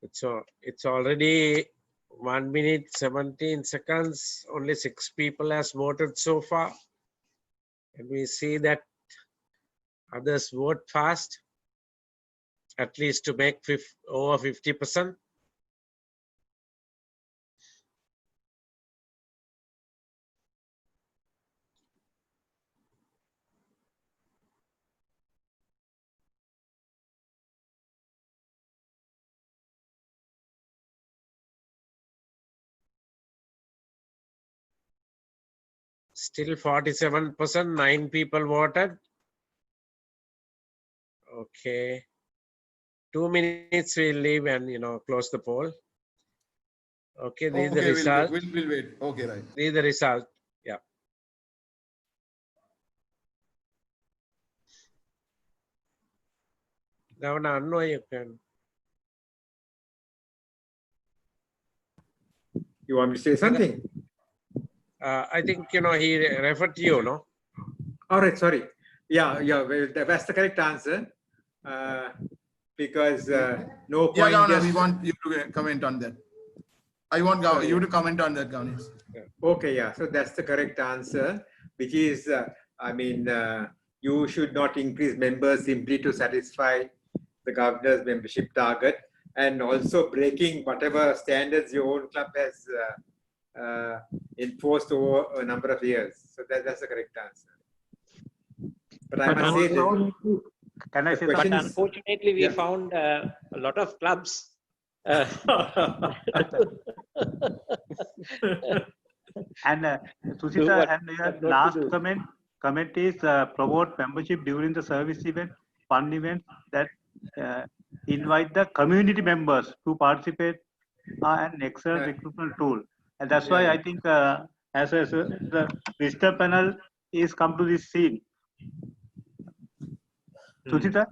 It's already 1 minute 17 seconds. Only 6 people has voted so far. And we see that others vote fast, at least to make over 50%. Still 47%, 9 people voted. Okay. 2 minutes we'll leave and, close the poll. Okay, this is the result. We'll wait. Okay, right. This is the result. Yeah. Governor, no, you can. You want me to say something? I think, he referred to you, no? All right, sorry. Yeah, well, that's the correct answer. Because no point. Yeah, Governor, we want you to comment on that. I want you to comment on that, Governor. Okay, yeah. So that's the correct answer, which is, you should not increase members simply to satisfy the governor's membership target, and also breaking whatever standards your own club has enforced over a number of years. So that's the correct answer. But I must say that. Can I say But something? unfortunately, we found a lot of clubs. And Susita, and your last comment is promote membership during the service event, fun event that invite the community members to participate an excellent recruitment tool. And that's why I think as the visitor panel is come to this scene. Susita?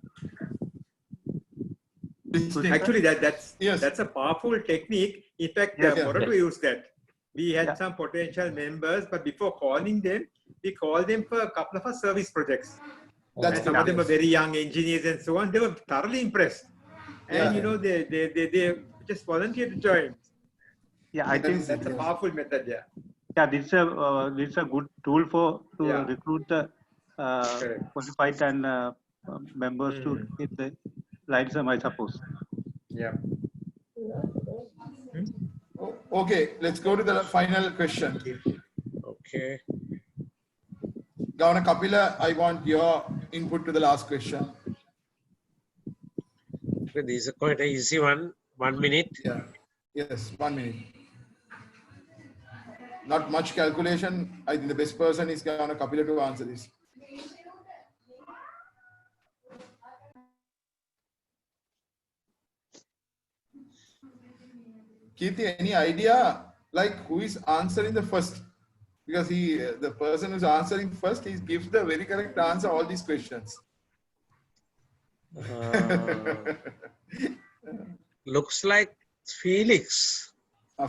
Actually, that's a powerful technique. In fact, Morato used that. We had some potential members, but before calling them, we called them for a couple of our service projects. Some of them were very young engineers and so on. They were thoroughly impressed, and they just volunteered to join. Yeah, I think that's a powerful method. Yeah, this is a good tool to recruit the qualified and members to get the lights, I suppose. Yeah. Okay, let's go to the final question. Okay. Governor Kapila, I want your input to the last question. This is quite an easy one. 1 minute. Yeah. Yes, 1 minute. Not much calculation. I think the best person is Governor Kapila to answer this. Kirti, any idea like who is answering the first? Because the person who's answering first, he gives the very correct answer all these questions. Looks like Felix.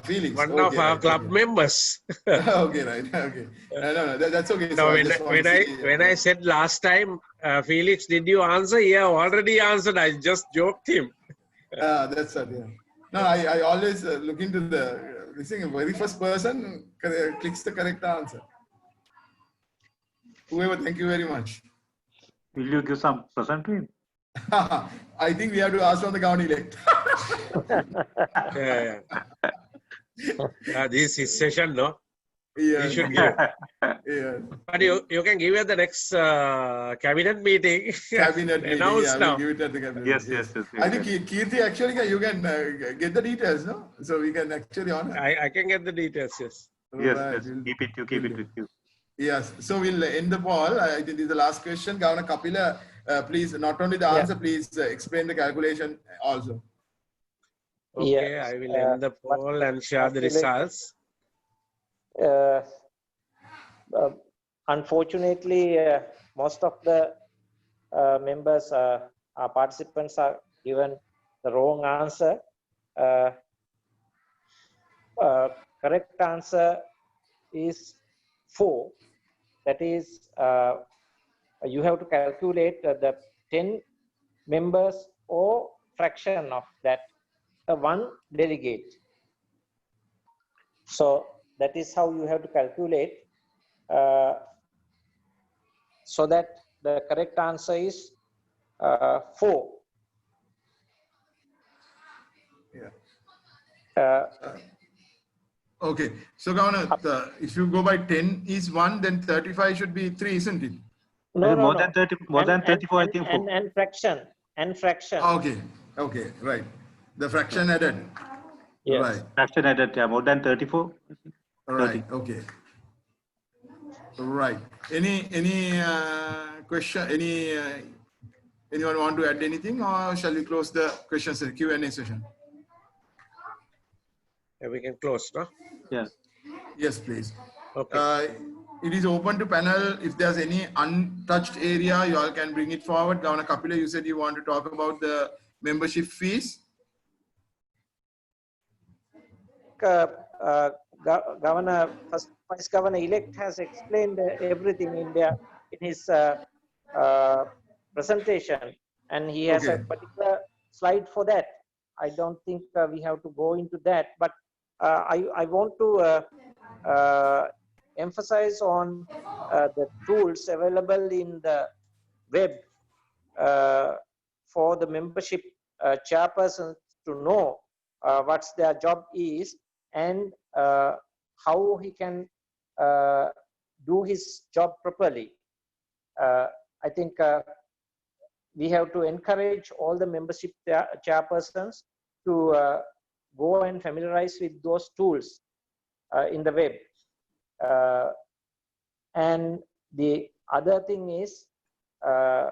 Felix. One of our club members. Okay, right. Okay. No, that's okay. No, so when I said last time, Felix, did you answer? Yeah, already answered. I just joked him. That's it. Yeah. No, I always look into the very first person clicks the correct answer. Whoever, thank you very much. Will you give some present to him? I think we have to ask from the county elect. This is his session, no? Yeah. You should give. Yeah. But you can give at the next cabinet meeting. Cabinet meeting. Announce now. We'll give it at the cabinet. Yes. I think Kirti, actually, you can get the details, no? So we can actually honor. I can get the details, yes. Yes, Right. yes. Keep it with you. Yes. So we'll end the poll. I think this is the last question. Governor Kapila, please, not only the answer, please explain the calculation also. Okay, I will end the poll and share the results. Unfortunately, most of the members, our participants, are given the wrong answer. Correct answer is 4. That is, you have to calculate the 10 members or fraction of that one delegate. So that is how you have to calculate, so that the correct answer is 4. Yeah. Okay. So, Governor, if you go by 10 is 1, then 35 should be 3, isn't it? No, more than 30, more than 34, I think. And fraction. Okay. Okay. Right. The fraction added. Yes. Right. Fraction added, yeah, more than 34. Right. Okay. Right. Any question? Anyone want to add anything, or shall we close the questions Q&A session? Yeah, we can close, no? Yeah. Yes, please. Okay. It is open to panel. If there's any untouched area, you all can bring it forward. Governor Kapila, you said you want to talk about the membership fees. Governor, first Vice Governor-elect has explained everything in his presentation, and he has a particular slide for that. I don't think we have to go into that, but I want to emphasize on the tools available in the web for the membership chairperson to know what's their job is, and how he can do his job properly. I think we have to encourage all the membership chairpersons to go and familiarize with those tools in the web. And the other thing is, the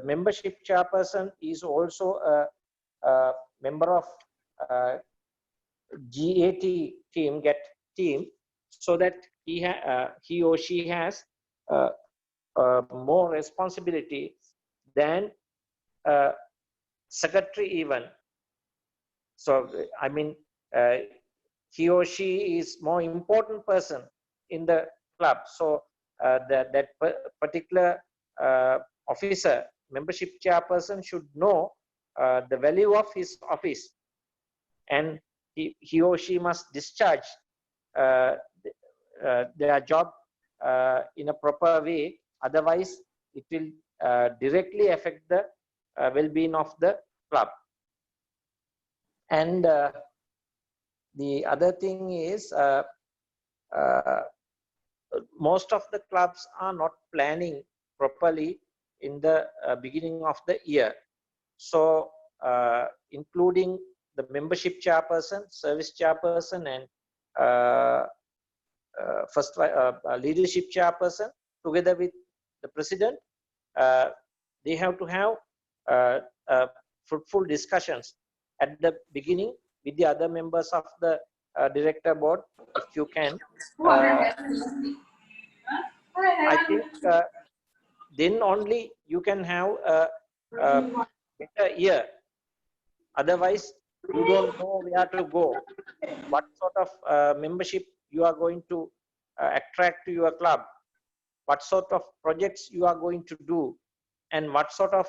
membership chairperson is also a member of GAT team, so that he or she has more responsibility than secretary even. So I mean, he or she is more important person in the club. So that particular officer, membership chairperson, should know the value of his office, and he or she must discharge their job in a proper way. Otherwise, it will directly affect the well-being of the club. And the other thing is, most of the clubs are not planning properly in the beginning of the year. So including the membership chairperson, service chairperson, and first leadership chairperson, together with the president, they have to have fruitful discussions at the beginning with the other members of the director board, if you can. I think then only you can have a better year. Otherwise, you don't know where to go, what sort of membership you are going to attract to your club, what sort of projects you are going to do, and what sort of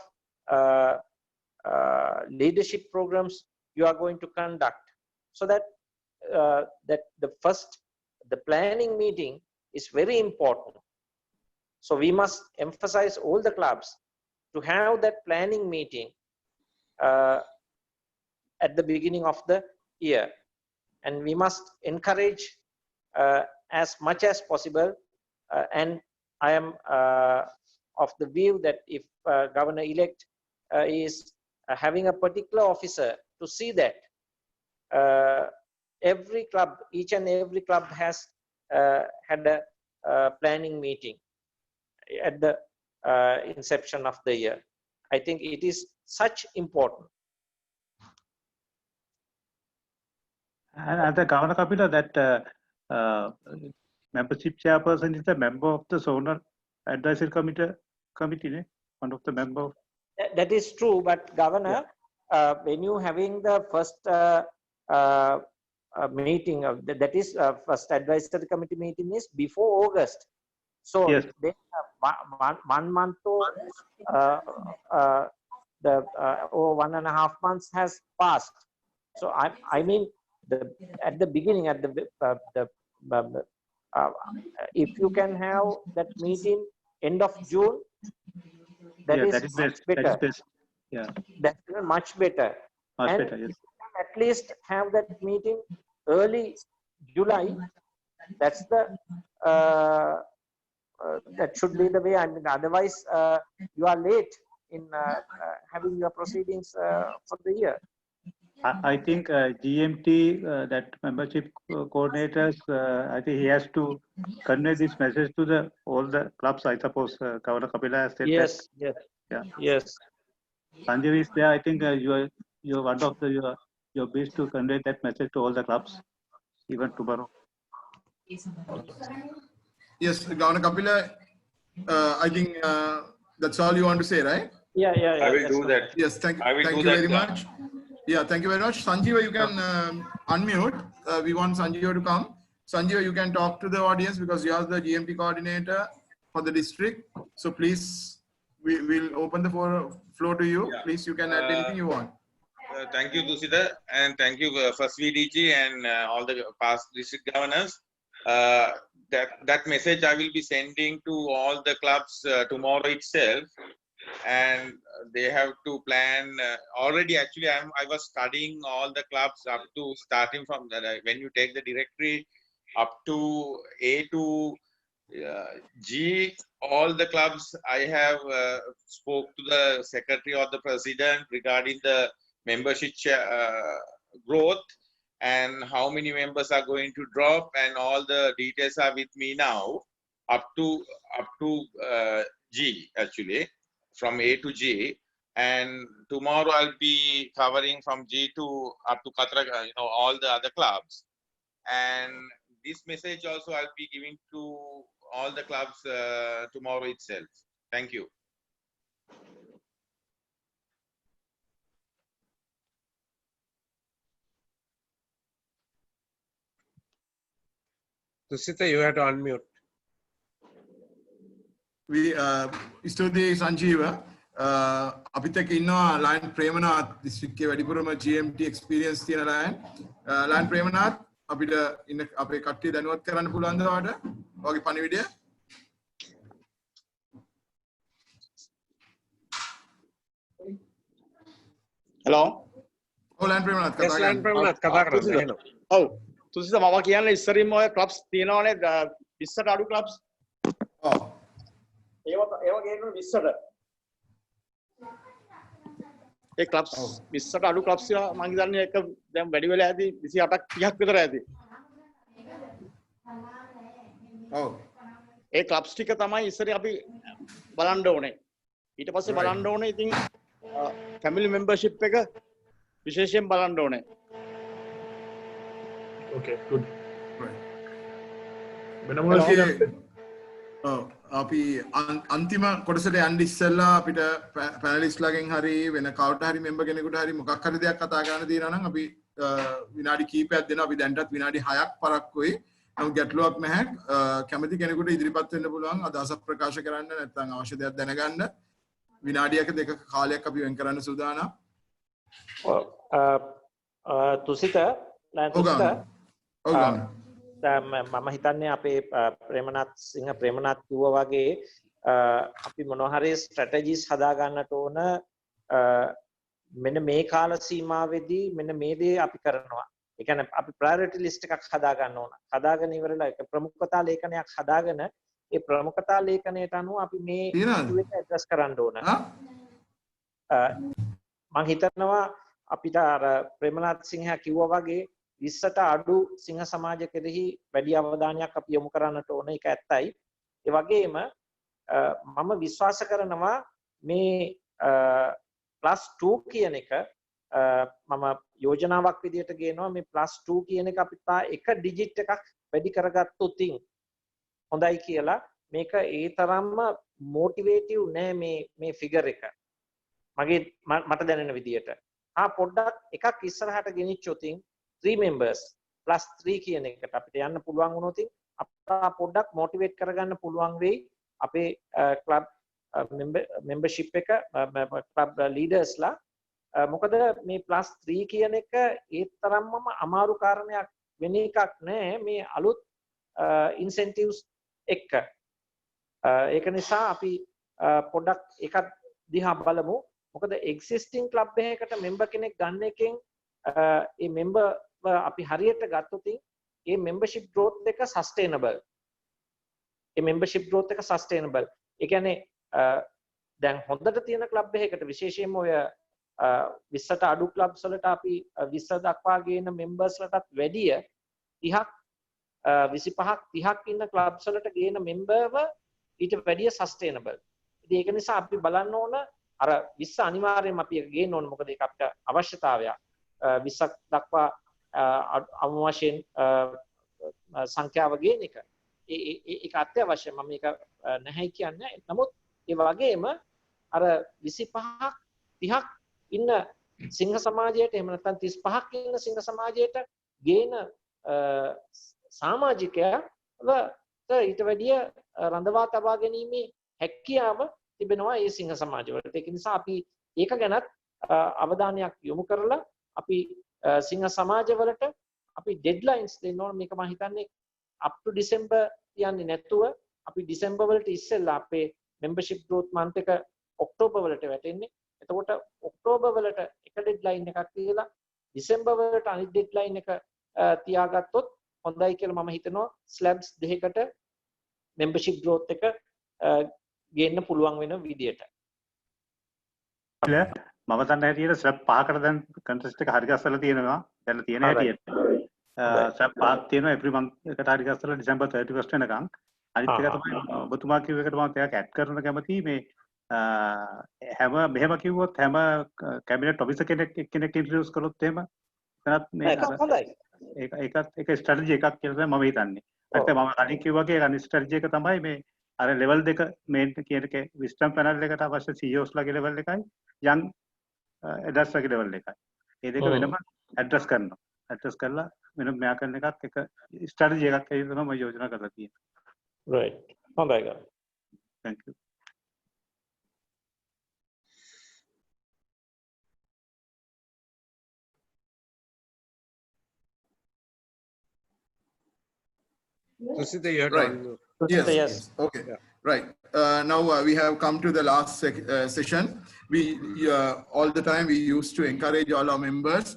leadership programs you are going to conduct. So that the planning meeting is very important. So we must emphasize all the clubs to have that planning meeting at the beginning of the year, and we must encourage as much as possible. And I am of the view that if governor-elect is having a particular officer to see that every club, each and every club has had a planning meeting at the inception of the year. I think it is such important. And the Governor Kapila, that membership chairperson is a member of the zonal advisory committee, one of the members. That is true, but Governor, when you having the first meeting of that is first advisory committee meeting is before August. So yes, then 1 month or or 1.5 months has passed. So I mean, at the beginning, at if you can have that meeting end of June, that Yeah, is that is much best. That is better. best. Yeah, That's much better. much And better. Yes. if you can at least have that meeting early July, that's the that should be the way. I mean, otherwise you are late in having your proceedings for the year. I think GMT, that membership coordinators, I think he has to convey this message to all the clubs. I suppose Governor Kapila has said that. Yes, yes, Yeah. yes. Sanjeev is there. I think you're one of your best to convey that message to all the clubs, even tomorrow. Yes, Governor Kapila, I think that's all you want to say, right? Yeah. I will do that. Yes, thank I will you do very that. much. Yeah, thank you very much. Sanjeeva, you can unmute. We want Sanjeeva to come. Sanjeeva, you can talk to the audience because you are the GMT coordinator for the district. So please, we will open the floor to you. Yeah. Please, you can add anything you want. Thank you, Tusita, and thank you first VDG and all the past district governors. That message I will be sending to all the clubs tomorrow itself, and they have to plan already. Actually, I was studying all the clubs up to starting from when you take the directory up to A to G. All the clubs I have spoke to the secretary or the president regarding the membership growth and how many members are going to drop, and all the details are with me now up to G, actually from A to G, and tomorrow I'll be covering from G to up to Katra, all the other clubs. And this message also I'll be giving to all the clubs tomorrow itself. Thank you. Tusita, you have to unmute. We ස්තුතියි සංජීව අපිත් එක්ක ඉන්නවා lion Premanath දිස්ත්‍රික්කයේ වැඩිපුරම GMT experience තියෙන lion Premanath අපිට ඉන්න අපේ කට්ටිය දැනුවත් කරන්න පුළුවන්ද ඔයාලට ඔයාගේ පණිවිඩය? Hello. ඔව් lion Premanath Yes, lion Premanath කතා කරන්න එහෙනම්. ඔව්. තුසිත මම කියන්නේ ඉස්සරින්ම ඔය clubs තියෙනවනේ 20ට අඩු clubs. ඔව්. ඒව ගේන්න 20ට. ඒ clubs 20ට අඩු clubs මම හිතන්නේ එක දැන් වැඩි වෙලා ඇති 28ක් 30ක් විතර ඇති. ඔව්. ඒ clubs ටික තමයි ඉස්සරින් අපි බලන්න ඕනේ. ඊට පස්සේ බලන්න ඕනේ ඉතින් family membership එක විශේෂයෙන් බලන්න ඕනේ. Okay, good. අපි අන්තිම කොටසට යන්න ඉස්සෙල්ලා අපිට පැනලිස්ට් ලගෙන් හරි වෙන කවුරුට හරි මෙම්බර් කෙනෙකුට හරි මොකක් හරි දෙයක් කතා කරන්න තියෙනවා නම් අපි විනාඩි කිහිපයක් දෙනවා. අපි දැන්ටත් විනාඩි 6ක් පරක්කුයි. නමුත් ගැටලුවක් නැහැ. කැමති කෙනෙකුට ඉදිරිපත් වෙන්න පුළුවන් අදහසක් ප්‍රකාශ කරන්න නැත්නම් අවශ්‍ය දෙයක් දැනගන්න. විනාඩියක දෙකක කාලයක් අපි වෙන් කරන්න සූදානම්. තුසිත මම හිතන්නේ අපේ ප්‍රේමනාත් සිංහ ප්‍රේමනාත් කිව්වා වගේ අපි මොනවා හරි ස්ට්‍රැටජිස් හදා ගන්නට ඕන මෙන්න මේ කාල සීමාවෙදී මෙන්න මේ දේ අපි කරනවා. ඒ කියන්නේ අපි ප්‍රයොරිටි ලිස්ට් එකක් හදා ගන්න ඕන. හදාගෙන ඉවරලා ඒක ප්‍රමුඛතා ලේඛනයක් හදාගෙන ඒ ප්‍රමුඛතා ලේඛනයට අනුව අපි මේ ඉෂුවට ඇඩ්‍රස් කරන්න ඕන. මම හිතනවා අපිට අර ප්‍රේමනාත් සිංහ කිව්වා වගේ 20ට අඩු සිංහ සමාජ කෙරෙහි වැඩි අවධානයක් අපි යොමු කරන්නට ඕන. ඒක ඇත්තයි. ඒ වගේම මම විශ්වාස කරනවා මේ +2 කියන එක මම යෝජනාවක් විදිහට ගේනවා. මේ +2 කියන එක අපිට එක ඩිජිට් එකක් වැඩි කරගත්තොත් හොඳයි කියලා. මේක ඒ තරම්ම මොටිවේටිව් නෑ මේ ෆිගර් එක. මට දැනෙන විදිහට. පොඩ්ඩක් එකක් ඉස්සරහට ගෙනිච්චොත් 3 members +3 කියන එකට අපිට යන්න පුළුවන් වුණොත් අපිට පොඩ්ඩක් මොටිවේට් කරගන්න පුළුවන් වෙයි අපේ ක්ලබ් membership එක ක්ලබ් ලීඩර්ස්ලා මොකද මේ +3 කියන එක ඒ තරම්ම අමාරු කාරණයක් වෙන එකක් නෑ මේ අලුත් ඉන්සෙන්ටිව්ස් එක්ක. ඒක නිසා අපි පොඩ්ඩක් එකක් දිහා බලමු. මොකද එක්සිස්ටිං ක්ලබ් එකකට මෙම්බර් කෙනෙක් ගන්න එකෙන් ඒ මෙම්බර් අපි හරියට ගත්තොත් ඒ මෙම්බර්ෂිප් growth එක sustainable. ඒ මෙම්බර්ෂිප් growth එක sustainable. ඒ කියන්නේ දැන් හොඳට තියෙන ක්ලබ් එකකට විශේෂයෙන්ම ඔය 20ට අඩු ක්ලබ්ස් වලට අපි 20 දක්වා ගේන මෙම්බර්ස් ලටත් වැඩිය 30ක් 25ක් 30ක් ඉන්න ක්ලබ්ස් වලට ගේන මෙම්බර්ව ඊට වැඩිය සස්ටේනබල්. ඉතින් ඒක නිසා අපි බලන්න ඕන අර 20 අනිවාර්යයෙන්ම අපි ඒක ගේන්න ඕන මොකද ඒක අපිට අවශ්‍යතාවයක්. 20ක් දක්වා අමු වශයෙන් සංඛ්‍යාව ගේන එක. ඒක අත්‍යවශ්‍යයි. මම මේක නැහැ කියන්නේ. නමුත් ඒ වගේම අර 25ක් 30ක් ඉන්න සිංහ සමාජයට එහෙම නැත්නම් 35ක් ඉන්න සිංහ සමාජයට ගේන සමාජිකයව ඊට වැඩිය රඳවා තබා ගැනීමේ හැකියාව තිබෙනවා ඒ සිංහ සමාජවලට. ඒක නිසා අපි ඒක ගැනත් අවධානයක් යොමු කරලා අපි සිංහ සමාජවලට අපි ඩෙඩ්ලයින්ස් දෙන්න ඕන. මේක මම හිතන්නේ up to December යන්නේ නැතුව අපි December වලට ඉස්සෙල්ලා අපේ membership growth month එක ඔක්තෝබර් වලට වැටෙන්නේ. එතකොට ඔක්තෝබර් වලට එක ඩෙඩ්ලයින් එකක් තියලා December වලට අනිත් ඩෙඩ්ලයින් එක තියාගත්තොත් හොඳයි කියලා මම හිතනවා. ස්ලැබ්ස් දෙකකට membership growth එක ගේන්න පුළුවන් වෙන විදියට. මම දන්න හැටියට ස්ලැබ් 5කට දැන් කන්ටෙස්ට් එක හරි ගස්සලා තියෙනවා. දැන් තියෙන හැටියට. ස්ලැබ් 5ක් තියෙනවා every month එකට හරි ගස්සලා December 31st වෙනකන්. අනිත් එක තමයි ඔබතුමා කිව්ව එකට මම ටිකක් ඇඩ් කරන්න කැමතියි මේ හැම මෙහෙම කිව්වොත් හැම කැබිනට් ඔෆිසර් කෙනෙක් ඉන්ට්‍රොඩියුස් කළොත් එහෙම එතනත් මේ ඒක ස්ට්‍රැටජි එකක් කියලා තමයි මම හිතන්නේ. ඒත් මම කලින් කිව්වාගේ අනිත් ස්ට්‍රැටජි එක තමයි මේ අර ලෙවල් දෙක මේන් කියන එක විස්ටම් පැනල් එකට අවශ්‍ය CEOs ලගේ ලෙවල් එකයි යන් ඇඩ්‍රස් ලගේ ලෙවල් එකයි. මේ දෙක වෙනම ඇඩ්‍රස් කරනවා. ඇඩ්‍රස් කරලා වෙනම මෙයා කරන එකත් එක ස්ට්‍රැටජි එකක් කියලා තමයි මම යෝජනා කරලා තියෙන්නේ. right. හොඳයි ගන්න. thank you. Susita, you right. Yes. Okay. Yeah. Right. Now we have come to the last session. We all the time we used to encourage all our members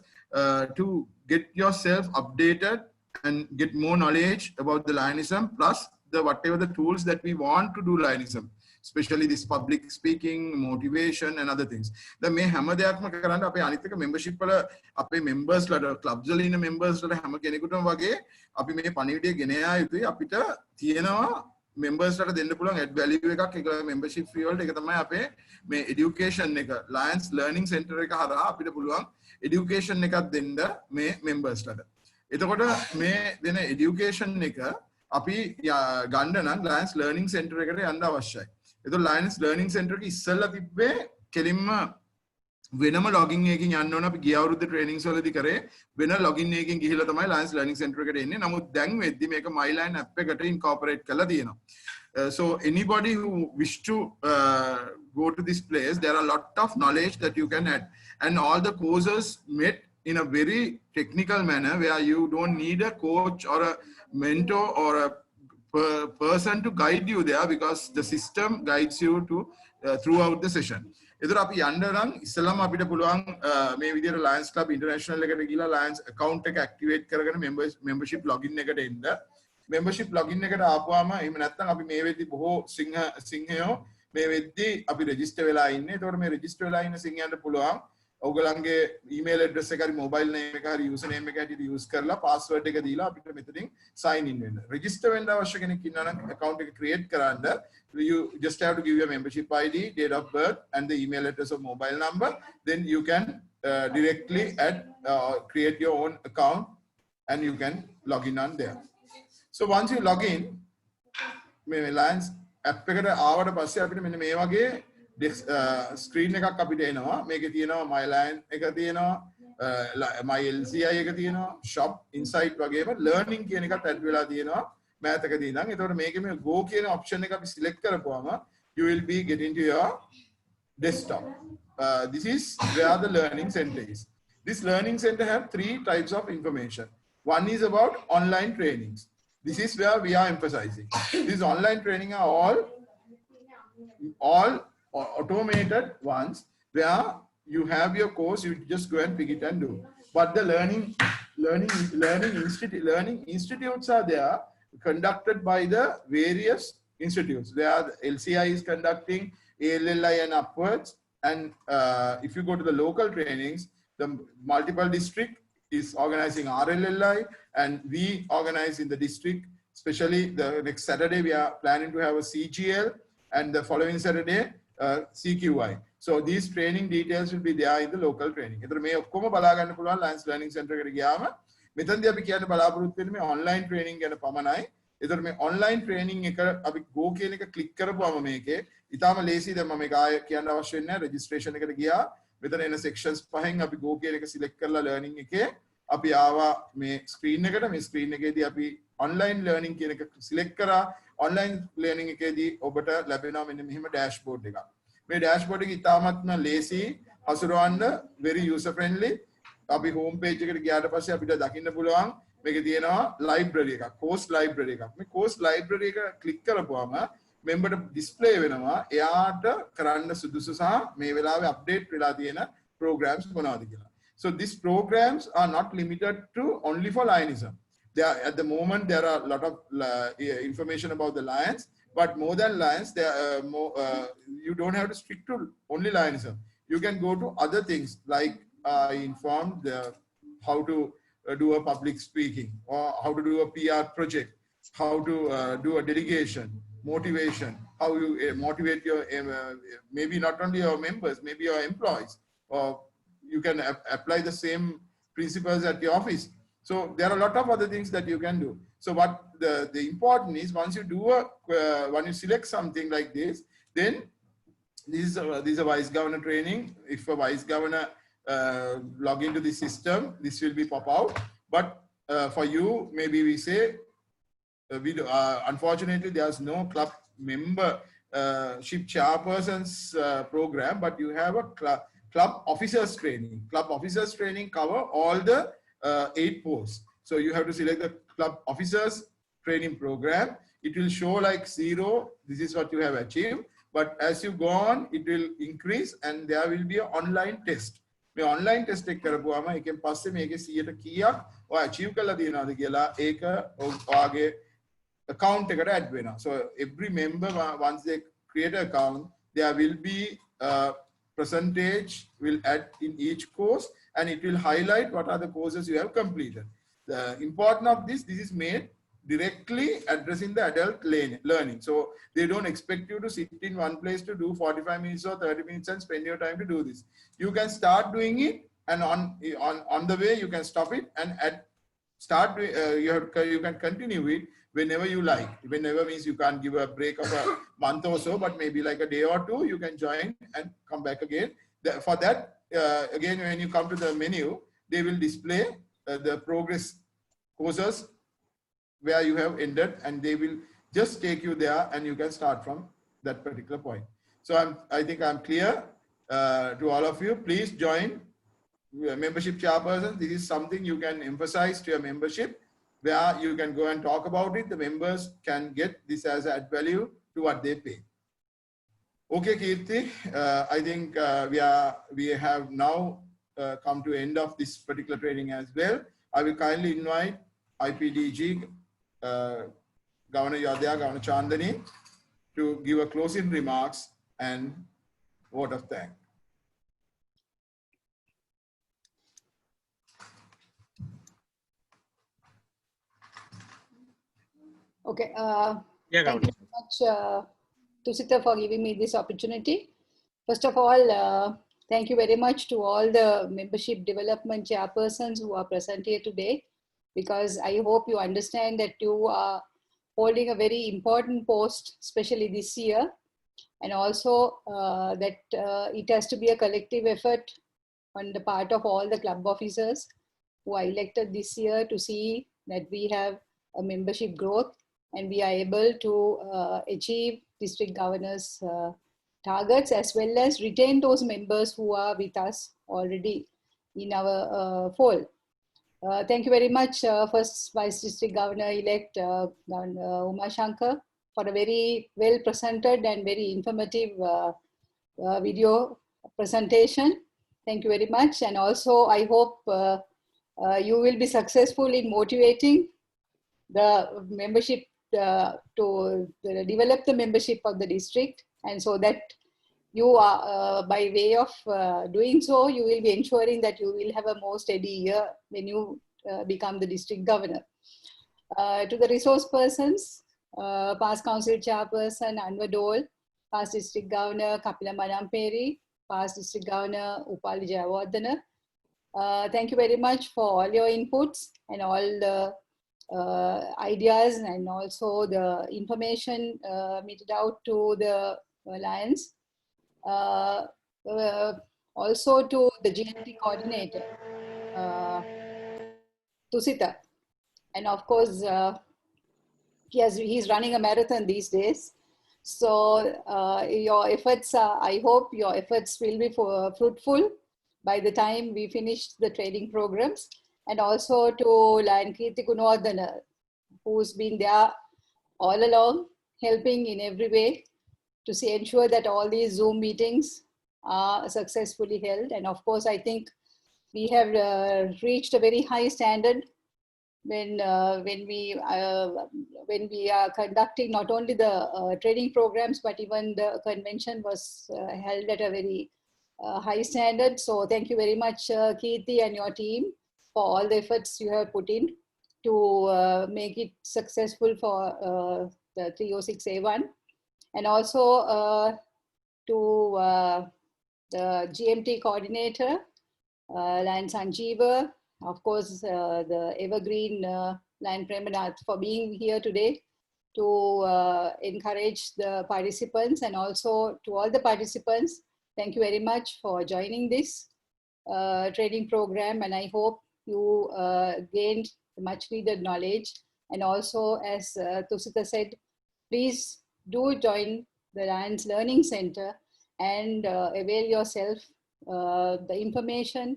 to get yourself updated and get more knowledge about the Lionism, plus whatever the tools that we want to do Lionism, especially this public speaking, motivation and other things. The may hammer deyakma karanda ape anith එක membership වල අපේ members ලට clubs වල ඉන්න members ලට හැම කෙනෙකුටම වගේ අපි මේ පණිවිඩය ගෙන යා යුතුයි. අපිට තියෙනවා members ලට දෙන්න පුළුවන් add value එකක් ඒක membership fee වලට. ඒක තමයි අපේ මේ education එක Lions Learning Center එක හරහා අපිට පුළුවන් education එකක් දෙන්න මේ members ලට. එතකොට මේ දෙන education එක අපි ගන්න නම් Lions Learning Center එකට යන්න අවශ්‍යයි. එතකොට Lions Learning Center එක ඉස්සෙල්ලා තිබ්බේ කෙලින්ම වෙනම login එකකින් යන්න ඕන. අපි ගිය අවුරුද්ද trainings වලදී කරේ වෙන login එකකින් ගිහිල්ලා තමයි Lions Learning Center එකට එන්නේ. නමුත් දැන් වෙද්දි මේක MyLion app එකට incorporate කරලා තියෙනවා. So anybody who wish to go to this place, there are a lot of knowledge that you can add, and all the courses met in a very technical manner where you don't need a coach or a mentor or a person to guide you there, because the system guides you to throughout the session. එතකොට අපි යන්න නම් ඉස්සෙල්ලාම අපිට පුළුවන් මේ විදිහට Lions Club International එකට ගිහලා Lions account එක activate කරගෙන membership login එකට එන්න. membership login එකට ආපුවාම එහෙම නැත්නම් අපි මේ වෙද්දි බොහෝ සිංහයෝ මේ වෙද්දි අපි register වෙලා ඉන්නේ. එතකොට මේ register වෙලා ඉන්න සිංහයන්ට පුළුවන් ඔයගලන්ගේ email address එක හරි mobile name එක හරි username එක හැටියට use කරලා password එක දීලා අපිට මෙතනින් sign in වෙන්න. register වෙන්න අවශ්‍ය කෙනෙක් ඉන්නවා නම් account එක create කරන්න you just have to give your membership ID, date of birth and the email address or mobile number. Then you can directly create your own account and you can log in on there. So once you log in මේ Lions app එකට ආවට පස්සේ අපිට මෙන්න මේ වගේ screen එකක් අපිට එනවා. මේකේ තියෙනවා MyLion එක තියෙනවා, MyLCI එක තියෙනවා, shop insight වගේම learning කියන එකත් add වෙලා තියෙනවා මෑතකදී ඉඳන්. එතකොට මේකේ මේ go කියන option එක අපි select කරපුවාම you will be getting to your desktop. This is where the learning center is. This learning center have 3 types of information. One is about online trainings. This is where we are emphasizing. These online training are all automated ones where you have your course, you just go and pick it and do. But the learning institutes are there, conducted by the various institutes. Where the LCI is conducting, ALLI and upwards. And if you go to the local trainings, the multiple district is organizing RLLI, and we organize in the district, especially the next Saturday, we are planning to have a CGL, and the following Saturday, CQI. So these training details will be there in the local training. If you ඔක්කොම බලා ගන්න පුළුවන් Lions Learning Center එකට ගියාම මෙතනදී අපි කියන්න බලාපොරොත්තු වෙන්නේ මේ online training ගැන පමණයි. ඒතර මේ online training එක අපි go කියන එක click කරපුවම මේකේ ඊටාම ලේසි. දැන් මම මේක ආයෙ කියන්න අවශ්‍ය නැහැ. registration එකට ගියා. මෙතන එන sections පහෙන් අපි go කියන එක select කරලා learning එකේ අපි ආවා මේ screen එකට. මේ screen එකේදී අපි online learning කියන එක select කරා. online learning එකේදී ඔබට ලැබෙනවා මෙන්න මෙහෙම dashboard එකක්. මේ dashboard එක ඉතාමත්ම ලේසි හසුරවන්න, very user friendly. අපි home page එකට ගියාට පස්සේ අපිට දකින්න පුළුවන් මේකේ තියෙනවා library එකක්, course library එකක්. මේ course library එක click කරපුවම member display වෙනවා එයාට කරන්න සුදුසු සහ මේ වෙලාවේ update වෙලා තියෙන programs මොනවද කියලා. So these programs are not limited to only for Lionism. At the moment there are a lot of information about the Lions, but more than Lions, you don't have to stick to only Lionism. You can go to other things like I informed how to do a public speaking, or how to do a PR project, how to do a delegation, motivation, how you motivate your maybe not only your members, maybe your employees, or you can apply the same principles at your office. So there are a lot of other things that you can do. So what the important is, once you do when you select something like this, then this is a vice governor training. If a vice governor log into the system, this will be pop out. But for you, maybe we say, unfortunately, there's no club membership chairperson's program, but you have a club officers training. Club officers training cover all the 8 posts. So you have to select the club officers training program. It will show like 0. This is what you have achieved. But as you go on, it will increase, and there will be an online test. මේ online test එක කරපුවාම එකෙන් පස්සේ මේකේ 100ට කීයක් ඔය achieve කරලා දිනනවාද කියලා ඒක ඔයාගේ account එකට add වෙනවා. So every member, once they create an account, there will be a percentage will add in each course, and it will highlight what are the courses you have completed. The importance of this is made directly addressing the adult learning. So they don't expect you to sit in one place to do 45 minutes or 30 minutes and spend your time to do this. You can start doing it, and on the way you can stop it and you can continue it whenever you like. Whenever means you can't give a break of a month or so, but maybe like a day or 2, you can join and come back again. For that, again, when you come to the menu, they will display the progress courses where you have ended, and they will just take you there, and you can start from that particular point. So I think I'm clear to all of you. Please join membership chairperson. This is something you can emphasize to your membership, where you can go and talk about it. The members can get this as add value to what they pay. Okay, Kirti, I think we have now come to end of this particular training as well. I will kindly invite IPDG, Governor Yadya, Governor Chandani, to give a closing remarks and vote of thanks. Okay. Thank you so much, Tusita, for giving me this opportunity. First of all, thank you very much to all the membership development chairpersons who are present here today, because I hope you understand that you are holding a very important post, especially this year, and also that it has to be a collective effort on the part of all the club officers who are elected this year to see that we have a membership growth and we are able to achieve district governors' targets, as well as retain those members who are with us already in our fold. Thank you very much, First Vice District Governor-elect Governor Uma Shankar, for a very well presented and very informative video presentation. Thank you very much. And also, I hope you will be successful in motivating the membership to develop the membership of the district, and so that you are, by way of doing so, you will be ensuring that you will have a more steady year when you become the district governor. To the resource persons, past council chairperson Anwar Dole, past district governor Kapila Manamperi, past district governor Upali Jayawardena, thank you very much for all your inputs and all the ideas and also the information meted out to the Alliance. Also to the GMT coordinator, Tusita. And of course, he's running a marathon these days. So your efforts, I hope your efforts will be fruitful by the time we finish the training programs. And also to Lion Kirti Gunawardena, who's been there all along, helping in every way to ensure that all these Zoom meetings are successfully held. And of course, I think we have reached a very high standard when we are conducting not only the training programs, but even the convention was held at a very high standard. So thank you very much, Kirti and your team, for all the efforts you have put in to make it successful for the 306A1. And also to the GMT coordinator, Lion Sanjeeva, of course, the evergreen Lion Premanath, for being here today to encourage the participants, and also to all the participants, thank you very much for joining this training program, and I hope you gained much needed knowledge. And also, as Tusita said, please do join the Lions Learning Center and avail yourself the information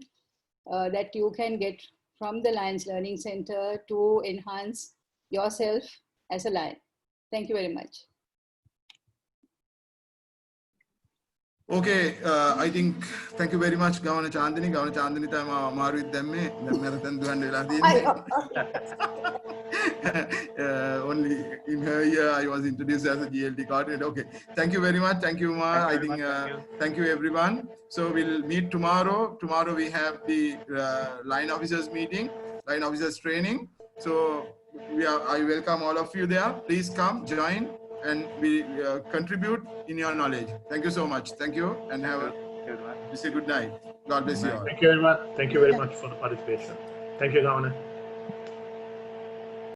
that you can get from the Lions Learning Center to enhance yourself as a Lion. Thank you very much. Okay, I think, thank you very much, Governor Chandini. Governor Chandini, I'm with them. Only in her year, I was introduced as a GLT coordinator. Okay, thank you very much. Thank you, Ma. I think, thank you, everyone. So we'll meet tomorrow. Tomorrow we have the line officers meeting, line officers training. So I welcome all of you there. Please come, join, and we contribute in your knowledge. Thank you so much. Thank you, and have a good night. God bless you all. Thank you very much. Thank you very much for the participation. Thank you, Governor.